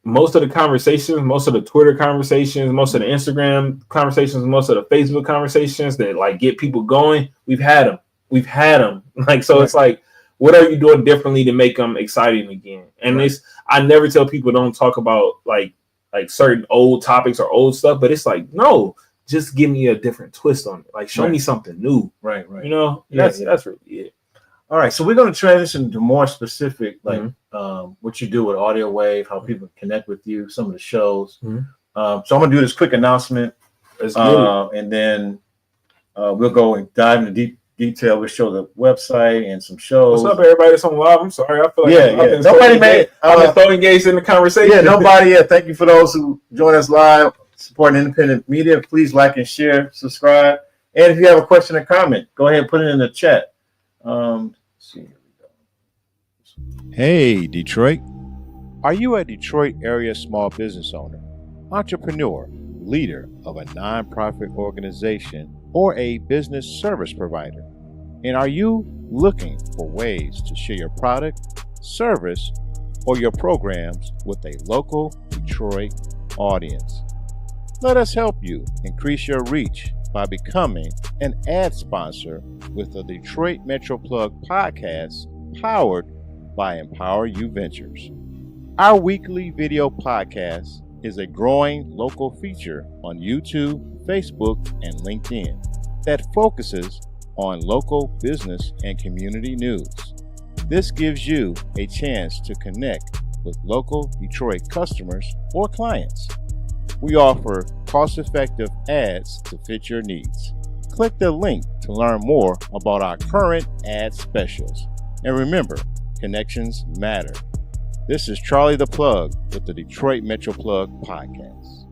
most of the conversations, most of the Twitter conversations, most of the Instagram conversations, most of the Facebook conversations that like get people going, we've had them. Like, so it's like, what are you doing differently to make them exciting again? And I never tell people don't talk about like certain old topics or old stuff, but it's like, no, just give me a different twist on it. Like, show me something new. Right. You know, that's really it. All right, so we're going to transition to more specific, like what you do with Audio Wave, how people connect with you, some of the shows. So I'm going to do this quick announcement, and then we'll go and dive into deep detail. We'll show the website and some shows. What's up, everybody? It's on live. I'm sorry. I feel like nobody made. I'm so engaged in the conversation. Yeah, nobody. Yeah, thank you for those who join us live, supporting independent media. Please like and share, subscribe, and if you have a question or comment, go ahead and put it in the chat. Hey, Detroit. Are you a Detroit area small business owner, entrepreneur, leader of a nonprofit organization, or a business service provider? And are you looking for ways to share your product, service, or your programs with a local Detroit audience? Let us help you increase your reach by becoming an ad sponsor with the Detroit Metro Plug podcast powered by Empower You Ventures. Our weekly video podcast is a growing local feature on YouTube, Facebook, and LinkedIn that focuses on local business and community news. This gives you a chance to connect with local Detroit customers or clients. We offer cost-effective ads to fit your needs. Click the link to learn more about our current ad specials. And remember, connections matter. This is Charlie the Plug with the Detroit Metro Plug podcast.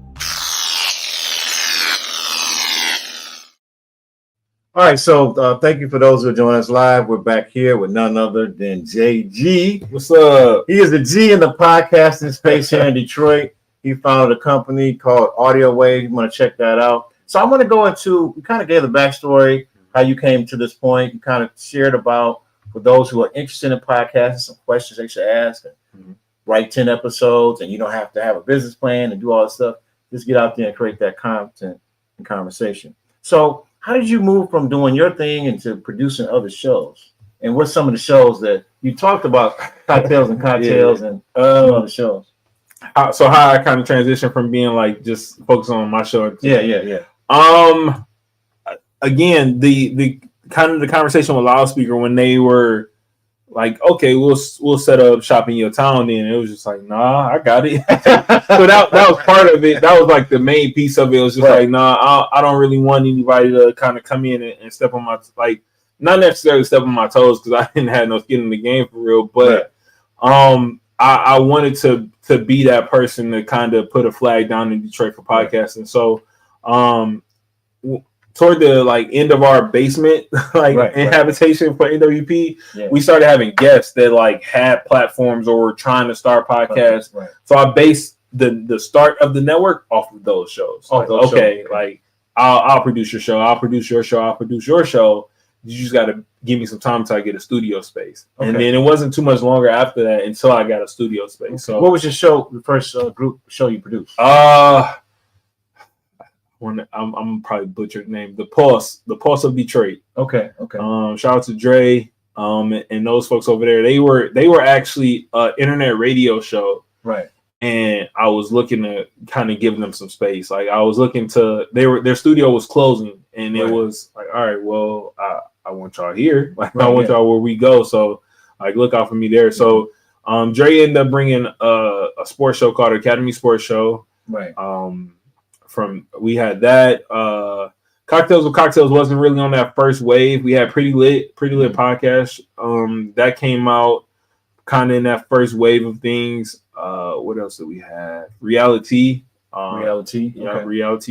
All right, so thank you for those who are joining us live. We're back here with none other than JG. What's up? He is the G in the podcasting space here in Detroit. He founded a company called Audio Wave. You want to check that out. So I want to go into, we kind of gave the backstory, how you came to this point. You kind of shared about, for those who are interested in podcasting, some questions they should ask. And write 10 episodes, and you don't have to have a business plan and do all this stuff. Just get out there and create that content and conversation. So how did you move from doing your thing into producing other shows? And what's some of the shows that you talked about, cocktails and some other shows? So how I kind of transitioned from being like just focusing on my show. Again, the kind of the conversation with Loudspeaker when they were like, okay, we'll set up shop in your town. Then it was just like, nah, I got it. So that was part of it. That was like the main piece of it. It was just like, nah, I don't really want anybody to kind of come in and step on my, like, not necessarily step on my toes because I didn't have no skin in the game for real. But I wanted to be that person to kind of put a flag down in Detroit for podcasting. So toward the like end of our basement habitation for NWP, we started having guests that like had platforms or were trying to start podcasts. So I based the start of the network off of those shows. Like I'll produce your show, I'll produce your show, I'll produce your show. You just got to give me some time until I get a studio space. And then it wasn't too much longer after that until I got a studio space. So what was your show, the first group show you produced? I'm probably butchered the name. The Pulse of Detroit. Okay. Shout out to Dre and those folks over there. They were actually an internet radio show. Right. And I was looking to kind of give them some space. Like I was looking to their studio was closing and it was like, all right, well, I want y'all here. Like I want y'all where we go. So like look out for me there. So Dre ended up bringing a sports show called Academy Sports Show. Right. We had that. Cocktails with Cocktails wasn't really on that first wave. We had Pretty Lit podcast. That came out kind of in that first wave of things. What else did we have? Reality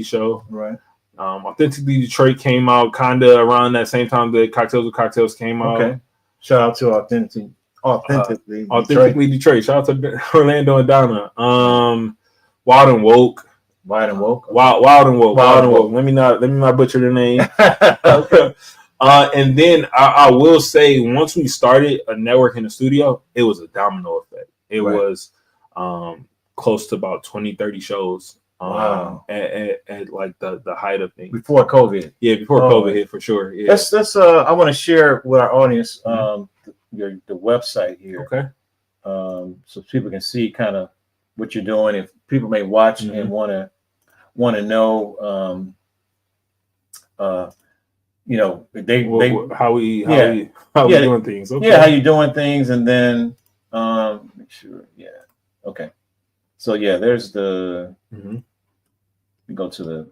show. Right. Authentically Detroit came out kind of around that same time that Cocktails with Cocktails came out. Okay. Shout out to Authentically Detroit. Shout out to Orlando and Donna. Wild and Woke. Let me not butcher the name. And then I will say, once we started a network in the studio, it was a domino effect. It was close to about 20-30 shows. Wow. At like the height of things before COVID. Yeah, before COVID hit, for sure. Yeah. Let's I want to share with our audience the website here. Okay. So people can see kind of what you're doing. If people may watch and want to know, you know, they how we doing things. Okay. Yeah, how you doing things, and then make sure. Yeah. Okay. So yeah, there's the. We go to the.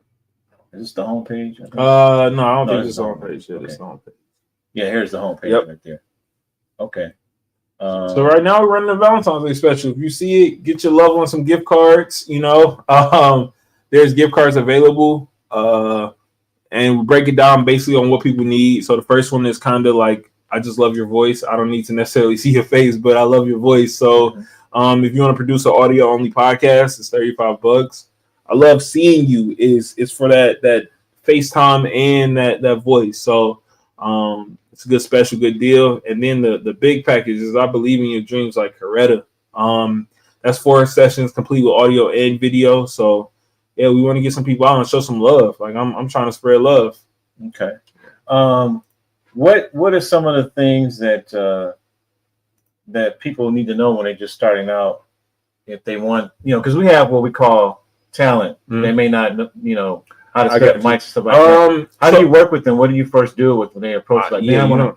Is this the homepage? No, I don't think it's the homepage. Yeah, it's the homepage. Yeah, here's the homepage right there. Okay. So right now we're running a Valentine's Day special. If you see it, get your loved one some gift cards. You know, there's gift cards available, and we break it down basically on what people need. So the first one is kind of like, I just love your voice. I don't need to necessarily see your face, but I love your voice. So if you want to produce an audio only podcast, it's $35. I love seeing you. Is for that FaceTime and that voice. So it's a good special, good deal. And then the big package is I Believe in Your Dreams, like Coretta. That's 4 sessions complete with audio and video. So yeah, we want to get some people out and show some love. Like I'm trying to spread love. Okay. What are some of the things that that people need to know when they're just starting out, if they want, you know, because we have what we call talent. They may not, you know, how to set mics and stuff like that. How do you work with them? What do you first do with when they approach? Like, you don't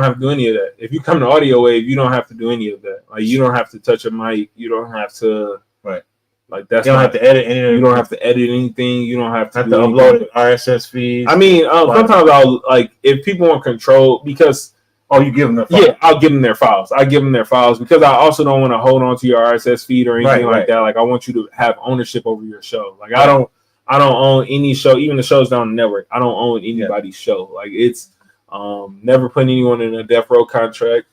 have to do any of that. If you come to Audio Wave, you don't have to do any of that. Like, you don't have to touch a mic. You don't have to. Right. Like that's. You don't have to edit anything. You don't have to edit anything. You don't have to upload an RSS feed. I mean, sometimes I'll like if people want control because. Oh, you give them their files. Yeah, I'll give them their files. I give them their files because I also don't want to hold on to your RSS feed or anything like that. Like I want you to have ownership over your show. Like I don't own any show, even the shows down the network. I don't own anybody's show. Like it's never putting anyone in a death row contract.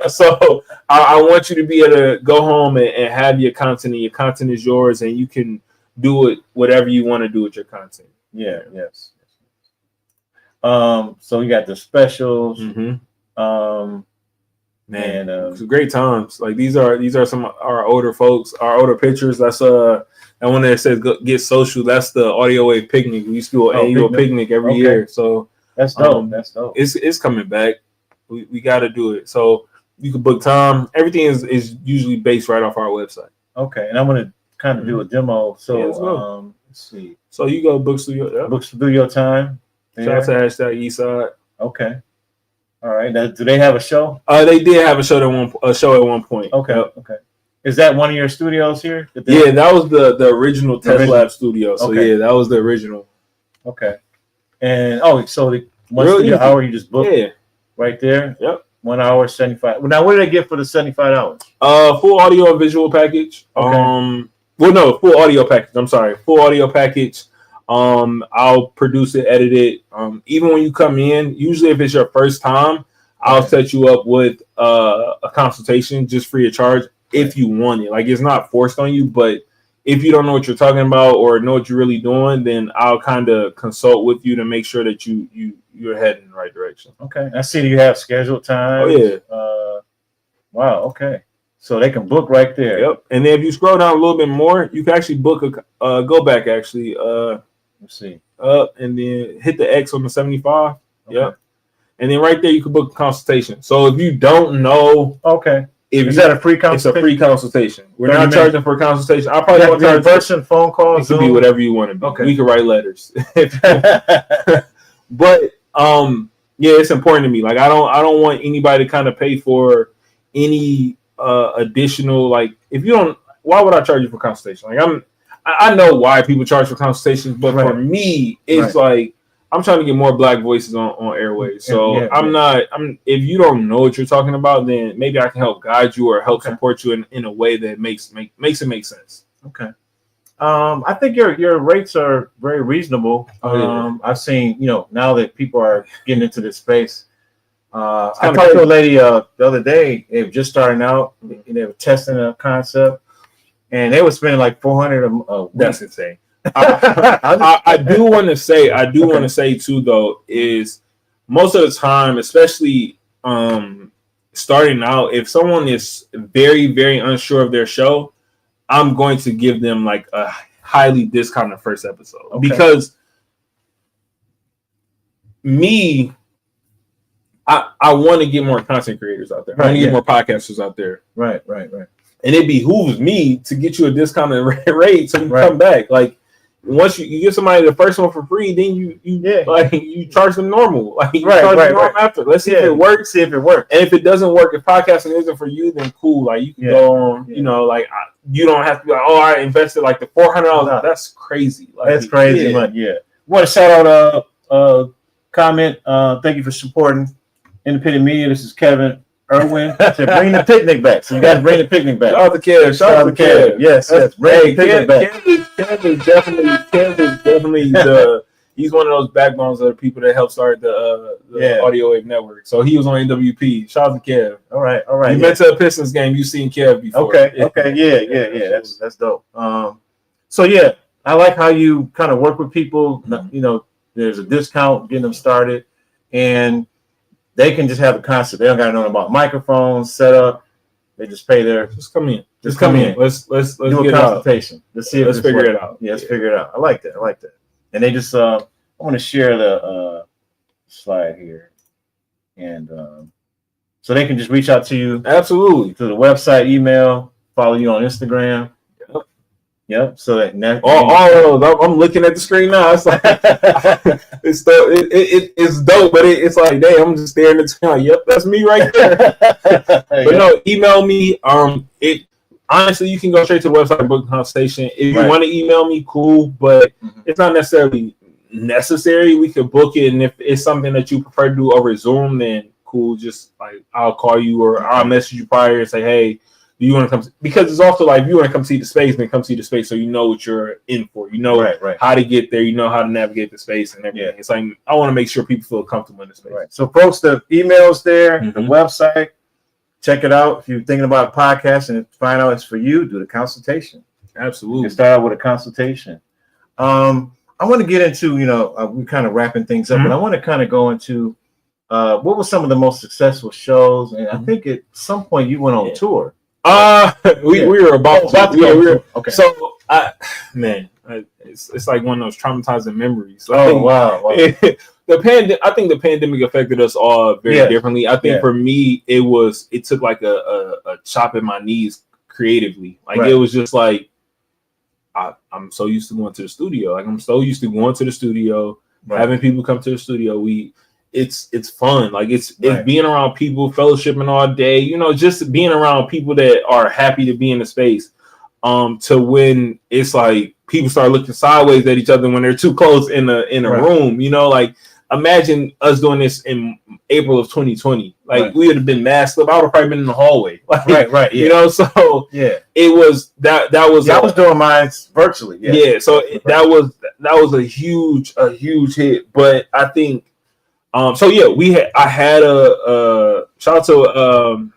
So I want you to be able to go home and have your content, and your content is yours, and you can do it whatever you want to do with your content. Yeah. Yes. So we got the specials. Man, it's great times. Like these are some of our older folks, our older pictures. That's that one that says get social. That's the Audio Wave picnic. We used to do an annual picnic every year. So that's dope. That's dope. It's coming back. We got to do it. So you can book time. Everything is usually based right off our website. Okay, and I'm gonna kind of do a demo. So let's see. So you go book studio. Yeah. Book studio time. Shout out to hashtag Eastside. Okay. All right. Now, do they have a show? They did have a show at one point. Okay. Yep. Okay. Is that one of your studios here? Yeah, that was the original Test Lab studio. So yeah, that was the original. Okay. And so the 1 studio hour you just booked right there? Yep. 1 hour, 75. Well, now what do they get for the $75? Full audio and visual package. Okay. Full audio package. I'm sorry. Full audio package. I'll produce it, edit it. Even when you come in, usually if it's your first time, I'll set you up with a consultation just free of charge if you want it. Like it's not forced on you, but if you don't know what you're talking about or know what you're really doing, then I'll kind of consult with you to make sure that you're heading in the right direction. Okay. I see that you have scheduled time. Oh yeah. Wow. Okay. So they can book right there. Yep. And then if you scroll down a little bit more, you can actually book go back actually. Let's see. Up and then hit the X on the 75. Okay. Yep. And then right there you can book a consultation. So if you don't know, is that a free consultation? It's a free consultation. We're not charging for a consultation. I probably want to charge person, phone call. It could be whatever you want to be. Okay. We can write letters. But it's important to me. Like I don't want anybody to kind of pay for any additional, like if you don't, why would I charge you for consultation? Like I know why people charge for consultations, but for me, it's like I'm trying to get more Black voices on airways. So if you don't know what you're talking about, then maybe I can help guide you or help support you in a way that makes it make sense. Okay. I think your rates are very reasonable. I've seen, now that people are getting into this space. I talked to a lady the other day. They were just starting out. And they were testing a concept. And they were spending like $400 a week. That's insane. I do want to say too, though, is most of the time, especially starting out, if someone is very, very unsure of their show, I'm going to give them like a highly discounted first episode because I want to get more content creators out there. I want to get more podcasters out there. Right. And it behooves me to get you a discounted rate so you come back. Like once you give somebody the first one for free, then you charge them normal. Like you charge them normal after. Let's see if it works. See if it works. And if it doesn't work, if podcasting isn't for you, then cool. Like you can go on. You know, like you don't have to be like, oh, I invested like the $400. That's crazy. Like, that's crazy. But want to shout out comment. Thank you for supporting independent media. This is Kevin Irwin. Said bring the picnic back. So you got to bring the picnic back. Shout out to Kev. Shout out to Kev. Yes. Bring the picnic back. Kev is definitely he's one of those backbones of the people that helped start the Audio Wave Network. So he was on NWP. Shout out to Kev. All right. You went to a Pistons game. You've seen Kev before. Okay. Yeah. That's dope. So yeah, I like how you kind of work with people. You know, there's a discount getting them started, and they can just have a concert. They don't got to know about microphones, setup. They just pay their. Just come in. Let's do a consultation. Let's see if let's figure it out. Yeah, let's figure it out. I like that. And they just I want to share the slide here, and so they can just reach out to you. Absolutely. To the website, email, follow you on Instagram. Yep. So that I'm looking at the screen now. It's like it's dope. It's dope, but it's like, damn, I'm just staring at the screen. Like, yep, that's me right there. But no, email me. Honestly, you can go straight to the website and book the consultation. If you want to email me, cool, but it's not necessarily necessary. We could book it, and if it's something that you prefer to do over Zoom, then cool. Just like I'll call you or I'll message you prior and say, hey, do you want to come? Because it's also like if you want to come see the space, then come see the space so you know what you're in for. You know how to get there. You know how to navigate the space and everything. It's like I want to make sure people feel comfortable in the space. Right. So, folks, the email's there, the website. Check it out. If you're thinking about a podcast and find out it's for you, do the consultation. Absolutely. You can start out with a consultation. I want to get into, we're kind of wrapping things up, but I want to kind of go into what were some of the most successul shows? And I think at some point you went on tour. We were about to go. Okay. So, it's like one of those traumatizing memories. Wow. I think the pandemic affected us all very differently. I think for me, it took like a chop in my knees creatively. Like it was just like I'm so used to going to the studio. Like I'm so used to going to the studio, having people come to the studio. It's fun. Like it's being around people, fellowshipping all day. Just being around people that are happy to be in the space. To when it's like people start looking sideways at each other when they're too close in a room. Like imagine us doing this in April of 2020. Like we would have been masked up. I would have probably been in the hallway. Like, So it was that was I was doing mine virtually. So that was a huge hit. But I think I had a shout out to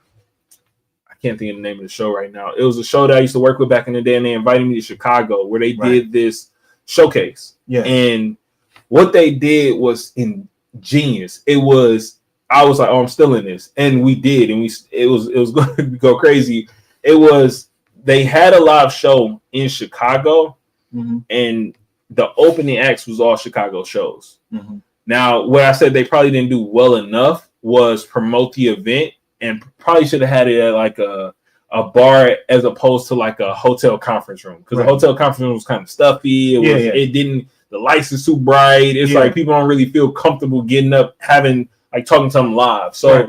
I can't think of the name of the show right now. It was a show that I used to work with back in the day, and they invited me to Chicago where they did this showcase. And what they did was ingenious. I was like, oh, I'm still in this. And we did, and it was going to go crazy. They had a live show in Chicago, and the opening acts was all Chicago shows. Now, what I said they probably didn't do well enough was promote the event, and probably should have had it at like a bar as opposed to like a hotel conference room, because the hotel conference room was kind of stuffy. It didn't. The lights is too bright. It's like people don't really feel comfortable getting up, talking to them live. So,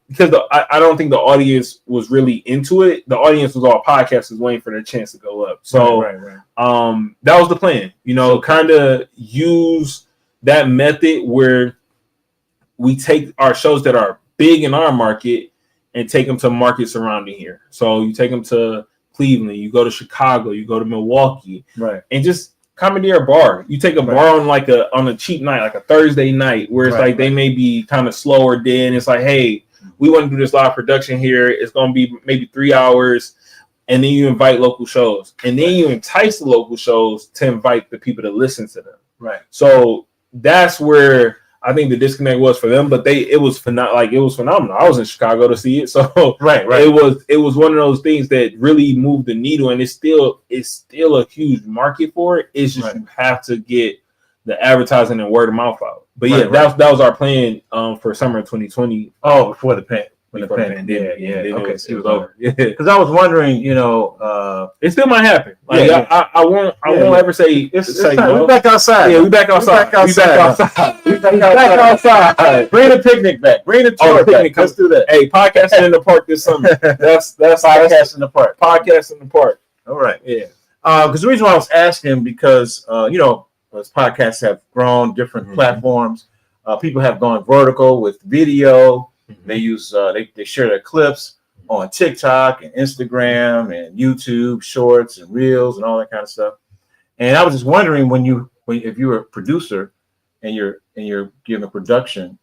because I don't think the audience was really into it. The audience was all podcasters waiting for their chance to go up. So, that was the plan. Kind of use that method where we take our shows that are big in our market and take them to markets surrounding here. So you take them to Cleveland, you go to Chicago, you go to Milwaukee, and just commandeer a bar. You take a bar on a cheap night, like a Thursday night, where it's like they may be kind of slower. Then it's like, hey, we want to do this live production here. It's going to be maybe 3 hours, and then you invite local shows, and then you entice the local shows to invite the people to listen to them. So that's where I think the disconnect was for them, but it was phenomenal. I was in Chicago to see it, so right. It was one of those things that really moved the needle, and it's still a huge market for it. It's just you have to get the advertising and word of mouth out. But that was our plan for summer of 2020. Oh, before the pandemic. Yeah. Okay, It was over. Yeah, because I was wondering, it still might happen. Like I won't ever say it's no. We back outside. Yeah, we back outside. We back outside. Bring the picnic back. Bring the tour back. Let's do that. Hey, podcasting in the park this summer. That's podcast in the park. Podcast in the park. All right. Yeah. Because the reason why I was asking, because as podcasts have grown, different platforms, people have gone vertical with video. They use they share their clips on TikTok and Instagram and YouTube Shorts and Reels and all that kind of stuff. And I was just wondering if you're a producer and you're giving production,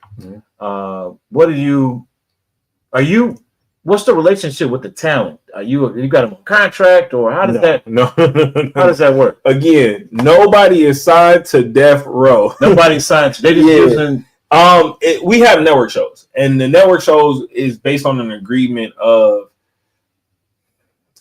what's the relationship with the talent? You got them on contract, or how does how does that work? Again, nobody is signed to death row. Nobody's signed. They just using. We have network shows, and the network shows is based on an agreement of.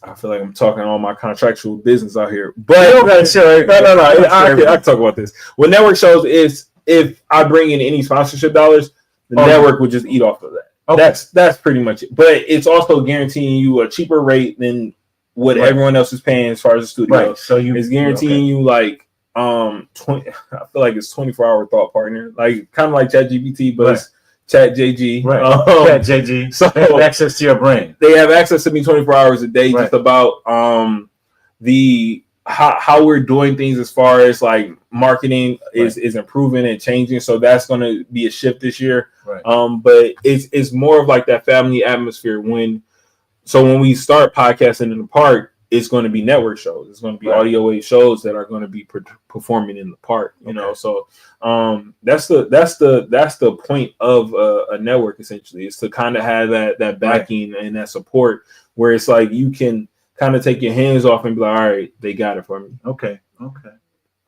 I feel like I'm talking all my contractual business out here, but no. I can talk about this. With network shows, is if I bring in any sponsorship dollars, the network would just eat off of that. Okay. That's pretty much it. But it's also guaranteeing you a cheaper rate than what everyone else is paying as far as the studio. Right. So it's guaranteeing you like 20. I feel like it's 24-hour thought partner, like kind of like ChatGPT, but it's ChatJG. Right. ChatJG. So they have access to your brain. They have access to me 24 hours a day, just about the how we're doing things as far as like marketing is improving and changing. So that's going to be a shift this year. Right. But it's more of like that family atmosphere when we start podcasting in the park, it's going to be network shows. It's going to be audio wave shows that are going to be performing in the park, you know? So that's the point of a network, essentially, is to kind of have that backing and that support where it's like you can kind of take your hands off and be like, all right, they got it for me. Okay. All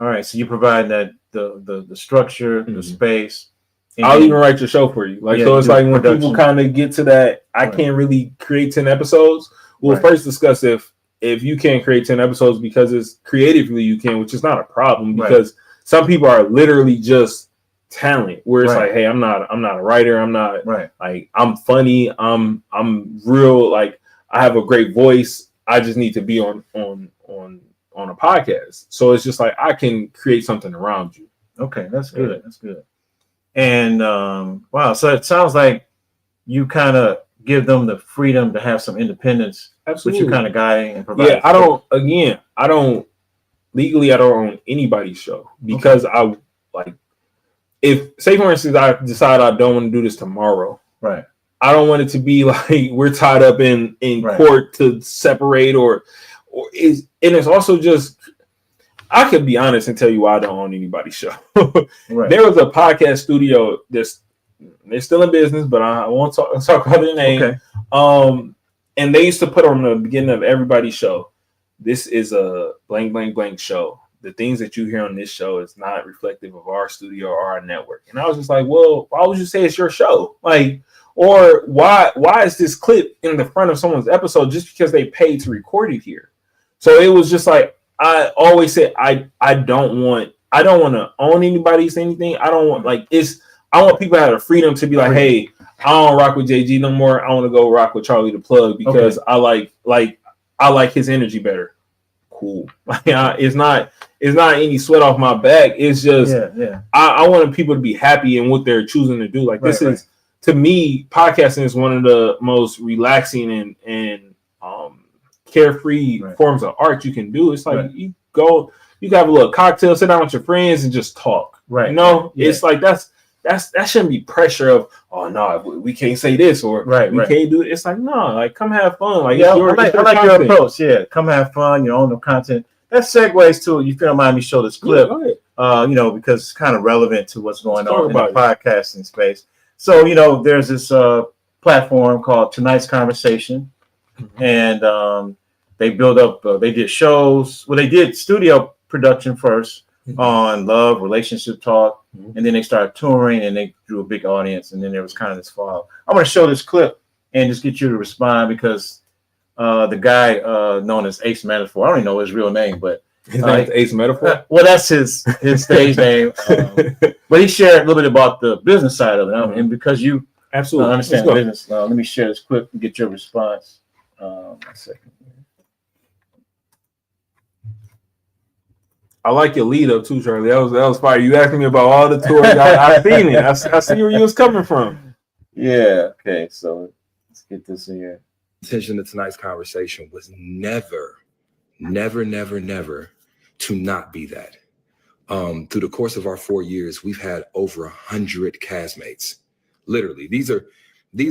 right. So you provide that the structure, the space. I'll even write your show for you. So it's like when people kind of get to that, I can't really create 10 episodes. We'll first discuss if you can't create 10 episodes because it's creatively you can, which is not a problem because some people are literally just talent where it's like, hey, I'm not a writer. I'm not like, I'm funny. I'm real. Like I have a great voice. I just need to be on a podcast. So it's just like, I can create something around you. Okay. That's good. That's good. And wow. So it sounds like you kind of give them the freedom to have some independence. Absolutely. Which you kind of guiding and providing. Yeah, I don't legally own anybody's show because I like, if say for instance, I decide I don't want to do this tomorrow. Right. I don't want it to be like we're tied up in court to separate and it's also just, I could be honest and tell you why I don't own anybody's show. There was a podcast studio they're still in business, but I won't talk about their name. Okay. And they used to put on the beginning of everybody's show, this is a blank, blank, blank show. The things that you hear on this show is not reflective of our studio or our network. And I was just like, well, why would you say it's your show? Like, or why is this clip in the front of someone's episode just because they paid to record it here? So it was just like, I always said, I don't want to own anybody's anything. I don't want I want people to have the freedom to be like, hey, I don't rock with JG no more. I want to go rock with Charlie the Plug because I like his energy better. Cool. It's not any sweat off my back. It's just I want people to be happy in what they're choosing to do. Like this is, to me, podcasting is one of the most relaxing and carefree forms of art you can do. It's like you can have a little cocktail, sit down with your friends and just talk. Right. You know, it's like that shouldn't be pressure of, oh no, we can't say this or we can't do it. It's like, no, like come have fun. Like I like your approach. Yeah, come have fun. You own the content. That segues to, if you don't mind me show this clip. Because it's kind of relevant to what's going on in the podcasting space. So there's this platform called Tonight's Conversation, and they build up. They did shows. Well, they did studio production first on love, relationship talk. and then they started touring, and they drew a big audience, and then there was kind of this fall. I'm going to show this clip and just get you to respond because the guy known as Ace Metaphor, I don't even know his real name, but his name is Ace Metaphor. Well, that's his stage name. But he shared a little bit about the business side of it, and because you absolutely understand the business, let me share this clip and get your response. A second. I like your lead up too, Charlie. That was fire. You asking me about all the tours. I seen it. I see where you was coming from. Yeah. Okay. So let's get this in here. Intention of tonight's conversation was never to not be that. Through the course of our 4 years, we've had over 100 castmates. Literally, these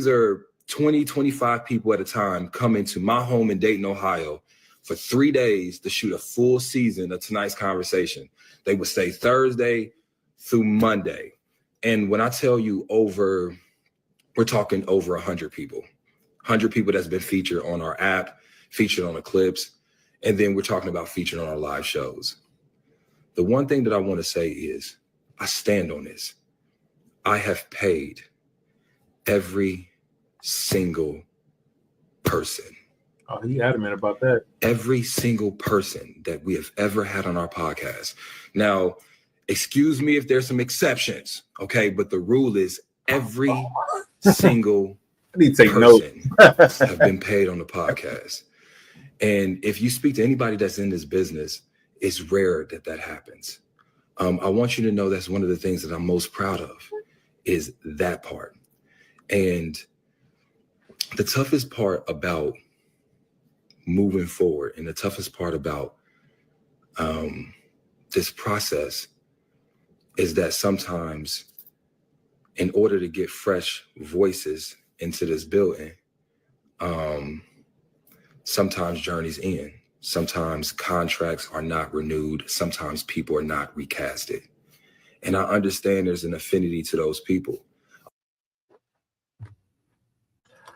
are 20, 25 people at a time coming to my home in Dayton, Ohio, for 3 days to shoot a full season of tonight's conversation. They would stay Thursday through Monday. And when I tell you we're talking over 100 people. 100 people that's been featured on our app, featured on the clips, and then we're talking about featured on our live shows. The one thing that I want to say is I stand on this. I have paid every single person. Oh, he adamant about that. Every single person that we have ever had on our podcast. Now, excuse me if there's some exceptions, okay? But the rule is every single I need to take person note. have been paid on the podcast. And if you speak to anybody that's in this business, it's rare that happens. I want you to know that's one of the things that I'm most proud of is that part. And the toughest part about moving forward and the toughest part about this process is that sometimes in order to get fresh voices into this building, sometimes journeys end. Sometimes contracts are not renewed. Sometimes people are not recasted. And I understand there's an affinity to those people.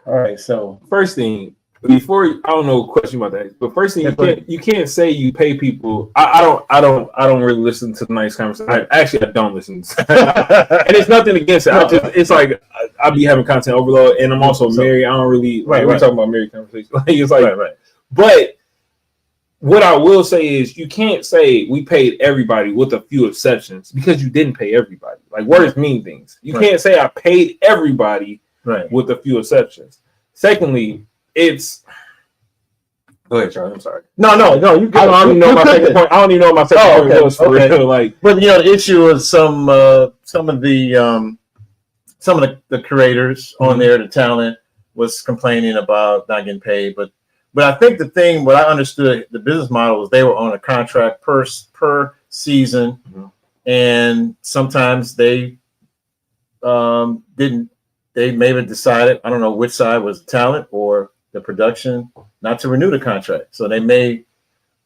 All right. So First thing, before I don't know what question about that, but first thing you can't say you pay people. I don't really listen to the nice conversation. I don't listen to and it's nothing against it. It's like I be having content overload, and I'm also married. I don't really we're talking about married conversation. It's like right. But what I will say is you can't say we paid everybody with a few exceptions because you didn't pay everybody. Like words mean things. You can't say I paid everybody with a few exceptions. Secondly, it's go ahead, Charlie. I'm sorry. No. You. I don't even know my second point. I don't even know what my second point was for real. Like, but the issue is some of the curators on there, the talent was complaining about not getting paid, but I think what I understood the business model was they were on a contract per season, and sometimes they didn't. They maybe decided, I don't know which side was the talent or the production, not to renew the contract. So they may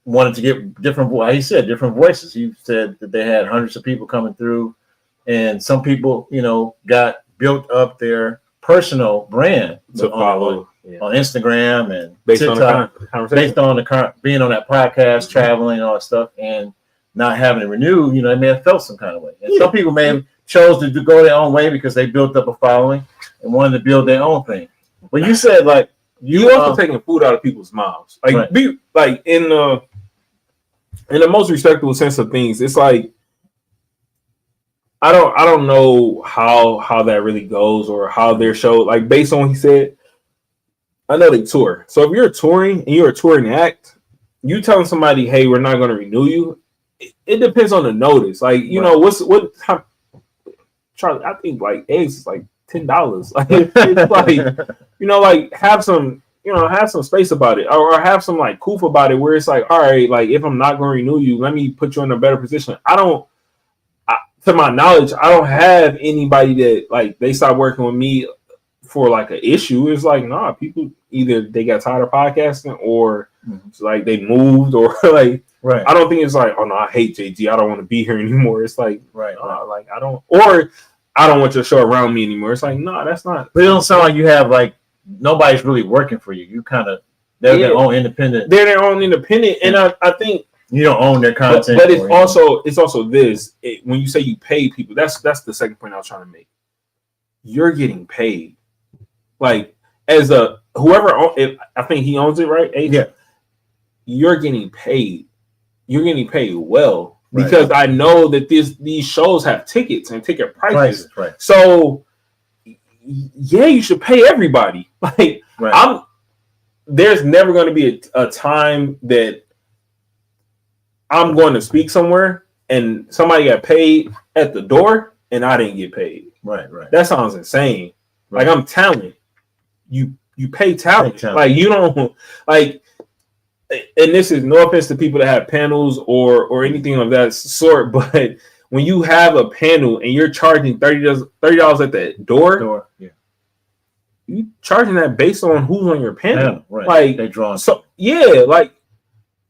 wanted to get different voices. He said that they had hundreds of people coming through, and some people, got built up their personal brand to follow on Instagram and based TikTok, on based on being on that podcast, traveling, and all that stuff, and not having it renewed. They may have felt some kind of way. And some people may have chose to go their own way because they built up a following and wanted to build their own thing. But you said like you also taking food out of people's mouths, like be like in the most respectable sense of things. It's like I don't know how that really goes or how their show, like based on what he said. I know they tour, so if you're touring and you're a touring act, you telling somebody, "Hey, we're not going to renew you." It depends on the notice. Like how, Charlie, I think like eggs is like $10. Like it's like like have some space about it, or have some like coof about it, where it's like, all right, like if I'm not going to renew you, let me put you in a better position. To my knowledge, I don't have anybody that like they stopped working with me for like an issue. It's like people either they got tired of podcasting or it's like they moved or like. Right. I don't think it's like, oh no, I hate JG. I don't want to be here anymore. It's like, like I don't want your show around me anymore. It's like, no, that's not. But it don't sound like you have like nobody's really working for you. You kind of they're their own independent. They're their own independent, and I think You don't own their content. But it's also this. When you say you pay people, that's the second point I was trying to make. You're getting paid. Like as a whoever, I think he owns it, right? Yeah. You're getting paid. You're getting paid well because I know that these shows have tickets and ticket prices. Right. So yeah, you should pay everybody. Like there's never going to be a time that I'm going to speak somewhere and somebody got paid at the door and I didn't get paid. Right. That sounds insane. Like I'm talent. You pay talent. Like you don't like. And this is no offense to people that have panels or anything of that sort, but when you have a panel and you're charging $30 at the door, you charging that based on who's on your panel. Like they draw. So like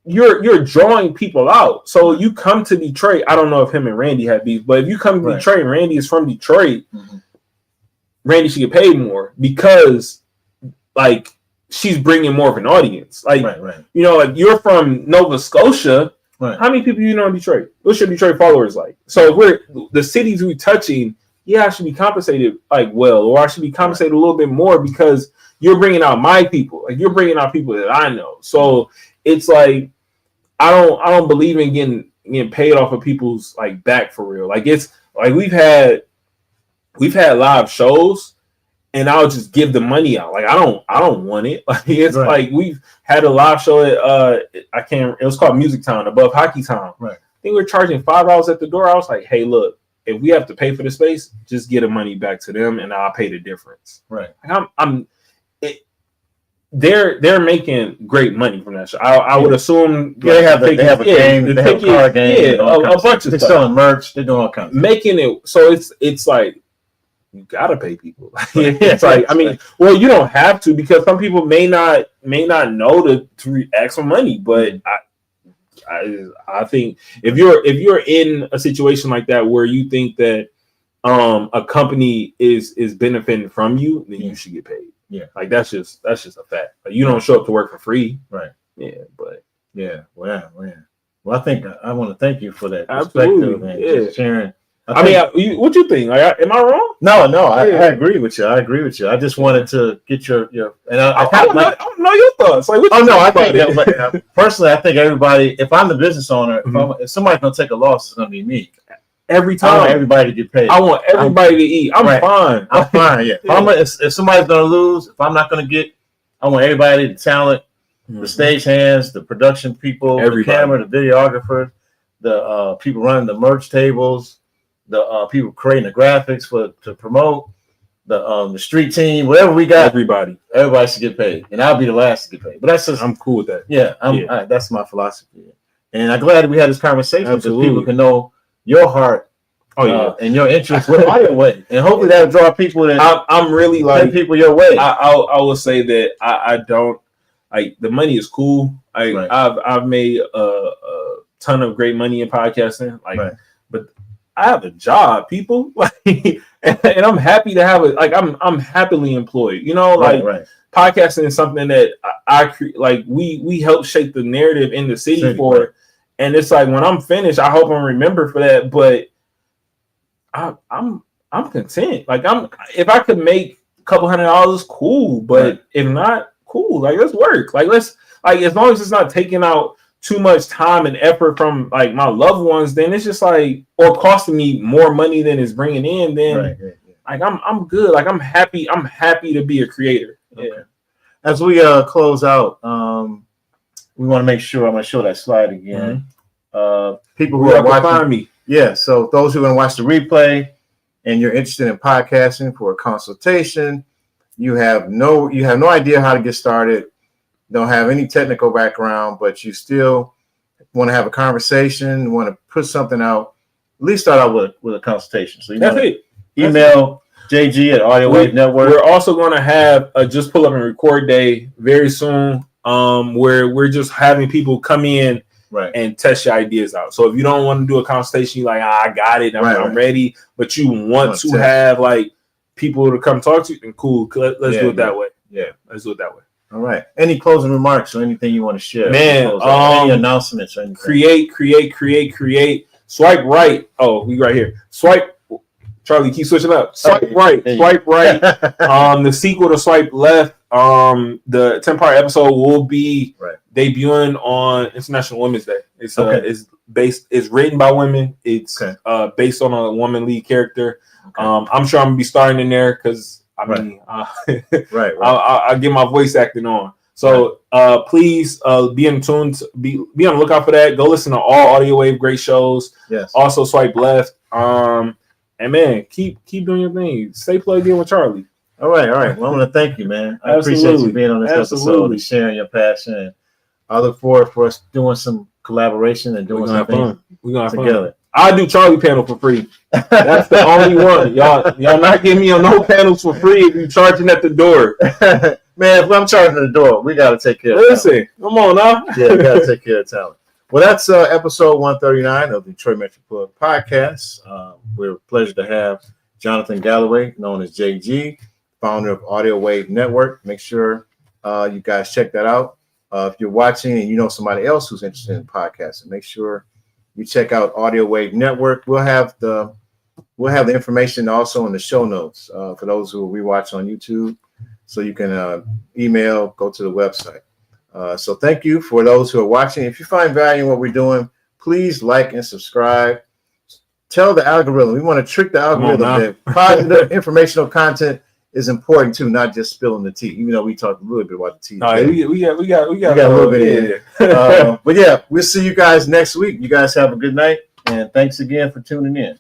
you're drawing people out. So you come to Detroit. I don't know if him and Randy have beef, but if you come to Detroit and Randy is from Detroit, Randy should get paid more because like she's bringing more of an audience. Like, you know, like you're from Nova Scotia. How many people you know in Detroit? What's your Detroit followers like? So if we're the cities we're touching, I should be compensated like well, or I should be compensated a little bit more because you're bringing out my people. Like you're bringing out people that I know. So it's like I don't believe in getting paid off of people's like back for real. Like it's like we've had live shows. And I'll just give the money out. Like I don't want it. Like it's like we've had a live show at it was called Music Town above Hockey Town. I think we're charging $5 at the door. I was like, hey, look, if we have to pay for the space, just get the money back to them and I'll pay the difference. Like they're making great money from that show. I would assume they have a game, they have a card game, a bunch of they're stuff. selling merch, they're doing all kinds. Making it so it's like you gotta pay people. It's like I mean, well, you don't have to because some people may not know to ask for money. But I think if you're in a situation like that where you think that a company is benefiting from you, then you should get paid. Like that's just a fact. Like you don't show up to work for free. Well, I think I want to thank you for that perspective and just sharing. I mean, what you think? Like, am I wrong? No, I agree with you. I just wanted to get your and I know your thoughts. Like, I think personally, I think everybody. If I'm the business owner, if somebody's gonna take a loss, it's gonna be me. Every time, I want everybody to get paid. I want everybody to eat. I'm fine. I'm fine. Yeah. If somebody's gonna lose, if I'm not gonna get, I want everybody, the talent, the stage hands, the production people, the camera, the videographers, the people running the merch tables. The people creating the graphics to promote the street team, whatever we got, everybody should get paid, and I'll be the last to get paid. But that's just I'm cool with that. Yeah, that's my philosophy, and I'm glad we had this conversation so people can know your heart, and your interest your way, and hopefully that'll draw people that I'm really like people your way. I will say that I don't like the money is cool. I've made a ton of great money in podcasting, but I have a job, people, and I'm happy to have it. Like I'm happily employed. You know, podcasting is something that I like. We help shape the narrative in the city for it, and it's like when I'm finished, I hope I'm remembered for that. But I'm content. Like if I could make a couple $100, cool. But if not, cool. Like let's work. Like as long as it's not taking out too much time and effort from like my loved ones, then it's just like or costing me more money than it's bringing in. Then like I'm good. Like I'm happy to be a creator. As we close out, we want to make sure I'm going to show that slide again. People who are watching me. So those who are going to watch the replay and you're interested in podcasting for a consultation, you have no idea how to get started. Don't have any technical background, but you still want to have a conversation, want to put something out, at least start out with a consultation. So that's it. Email JG at Audio Wave Network. We're also going to have a just pull up and record day very soon, where we're just having people come in and test your ideas out. So if you don't want to do a consultation, you're like, I got it, I'm ready, but you want to have like people to come talk to you, then cool. Let's do it that way. Yeah, let's do it that way. All right. Any closing remarks or anything you want to share? Man, any announcements or anything? Create. Swipe right. Oh, we right here. Swipe. Charlie, keep switching up. Swipe right. Swipe right. The sequel to Swipe Left. The 10-part episode will be debuting on International Women's Day. It's it's written by women. It's based on a woman lead character. I'm sure I'm gonna be starting in there because I get my voice acting on. So please be in tune. Be on the lookout for that. Go listen to all Audio Wave great shows. Yes. Also Swipe Left. And man, keep doing your thing. Stay plugged in with Charlie. All right. Well, I want to thank you, man. I appreciate you being on this episode and sharing your passion. And I look forward for us doing some collaboration and doing something together. I do Charlie panel for free. That's the only one. Y'all not giving me on no panels for free if you charging at the door. Man, if I'm charging at the door, we got to take care of it. Listen, come on now. Yeah, we got to take care of talent. Well, that's episode 139 of the Detroit Metro Plug podcast. We're a pleasure to have Jonathan Galloway, known as JG, founder of Audio Wave Network. Make sure you guys check that out. If you're watching and you know somebody else who's interested in podcasting, make sure you check out Audio Wave Network. We'll have the information also in the show notes for those who rewatch on YouTube, so you can go to the website. So thank you for those who are watching. If you find value in what we're doing, please like and subscribe. Tell the algorithm. We want to trick the algorithm that positive informational content is important too, not just spilling the tea. Even though we talked a little bit about the tea. No, we got a little bit in there. But yeah, we'll see you guys next week. You guys have a good night, and thanks again for tuning in.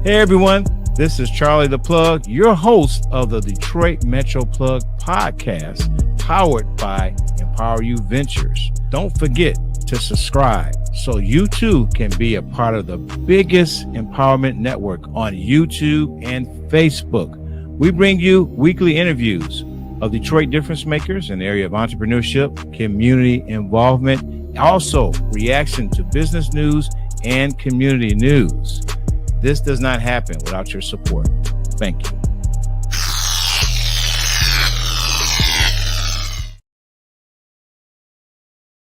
Hey everyone, this is Charlie the Plug, your host of the Detroit Metro Plug podcast, powered by Empower You Ventures. Don't forget to subscribe so you too can be a part of the biggest empowerment network on YouTube and Facebook. We bring you weekly interviews of Detroit difference makers in the area of entrepreneurship, community involvement, also reaction to business news and community news. This does not happen without your support. Thank you.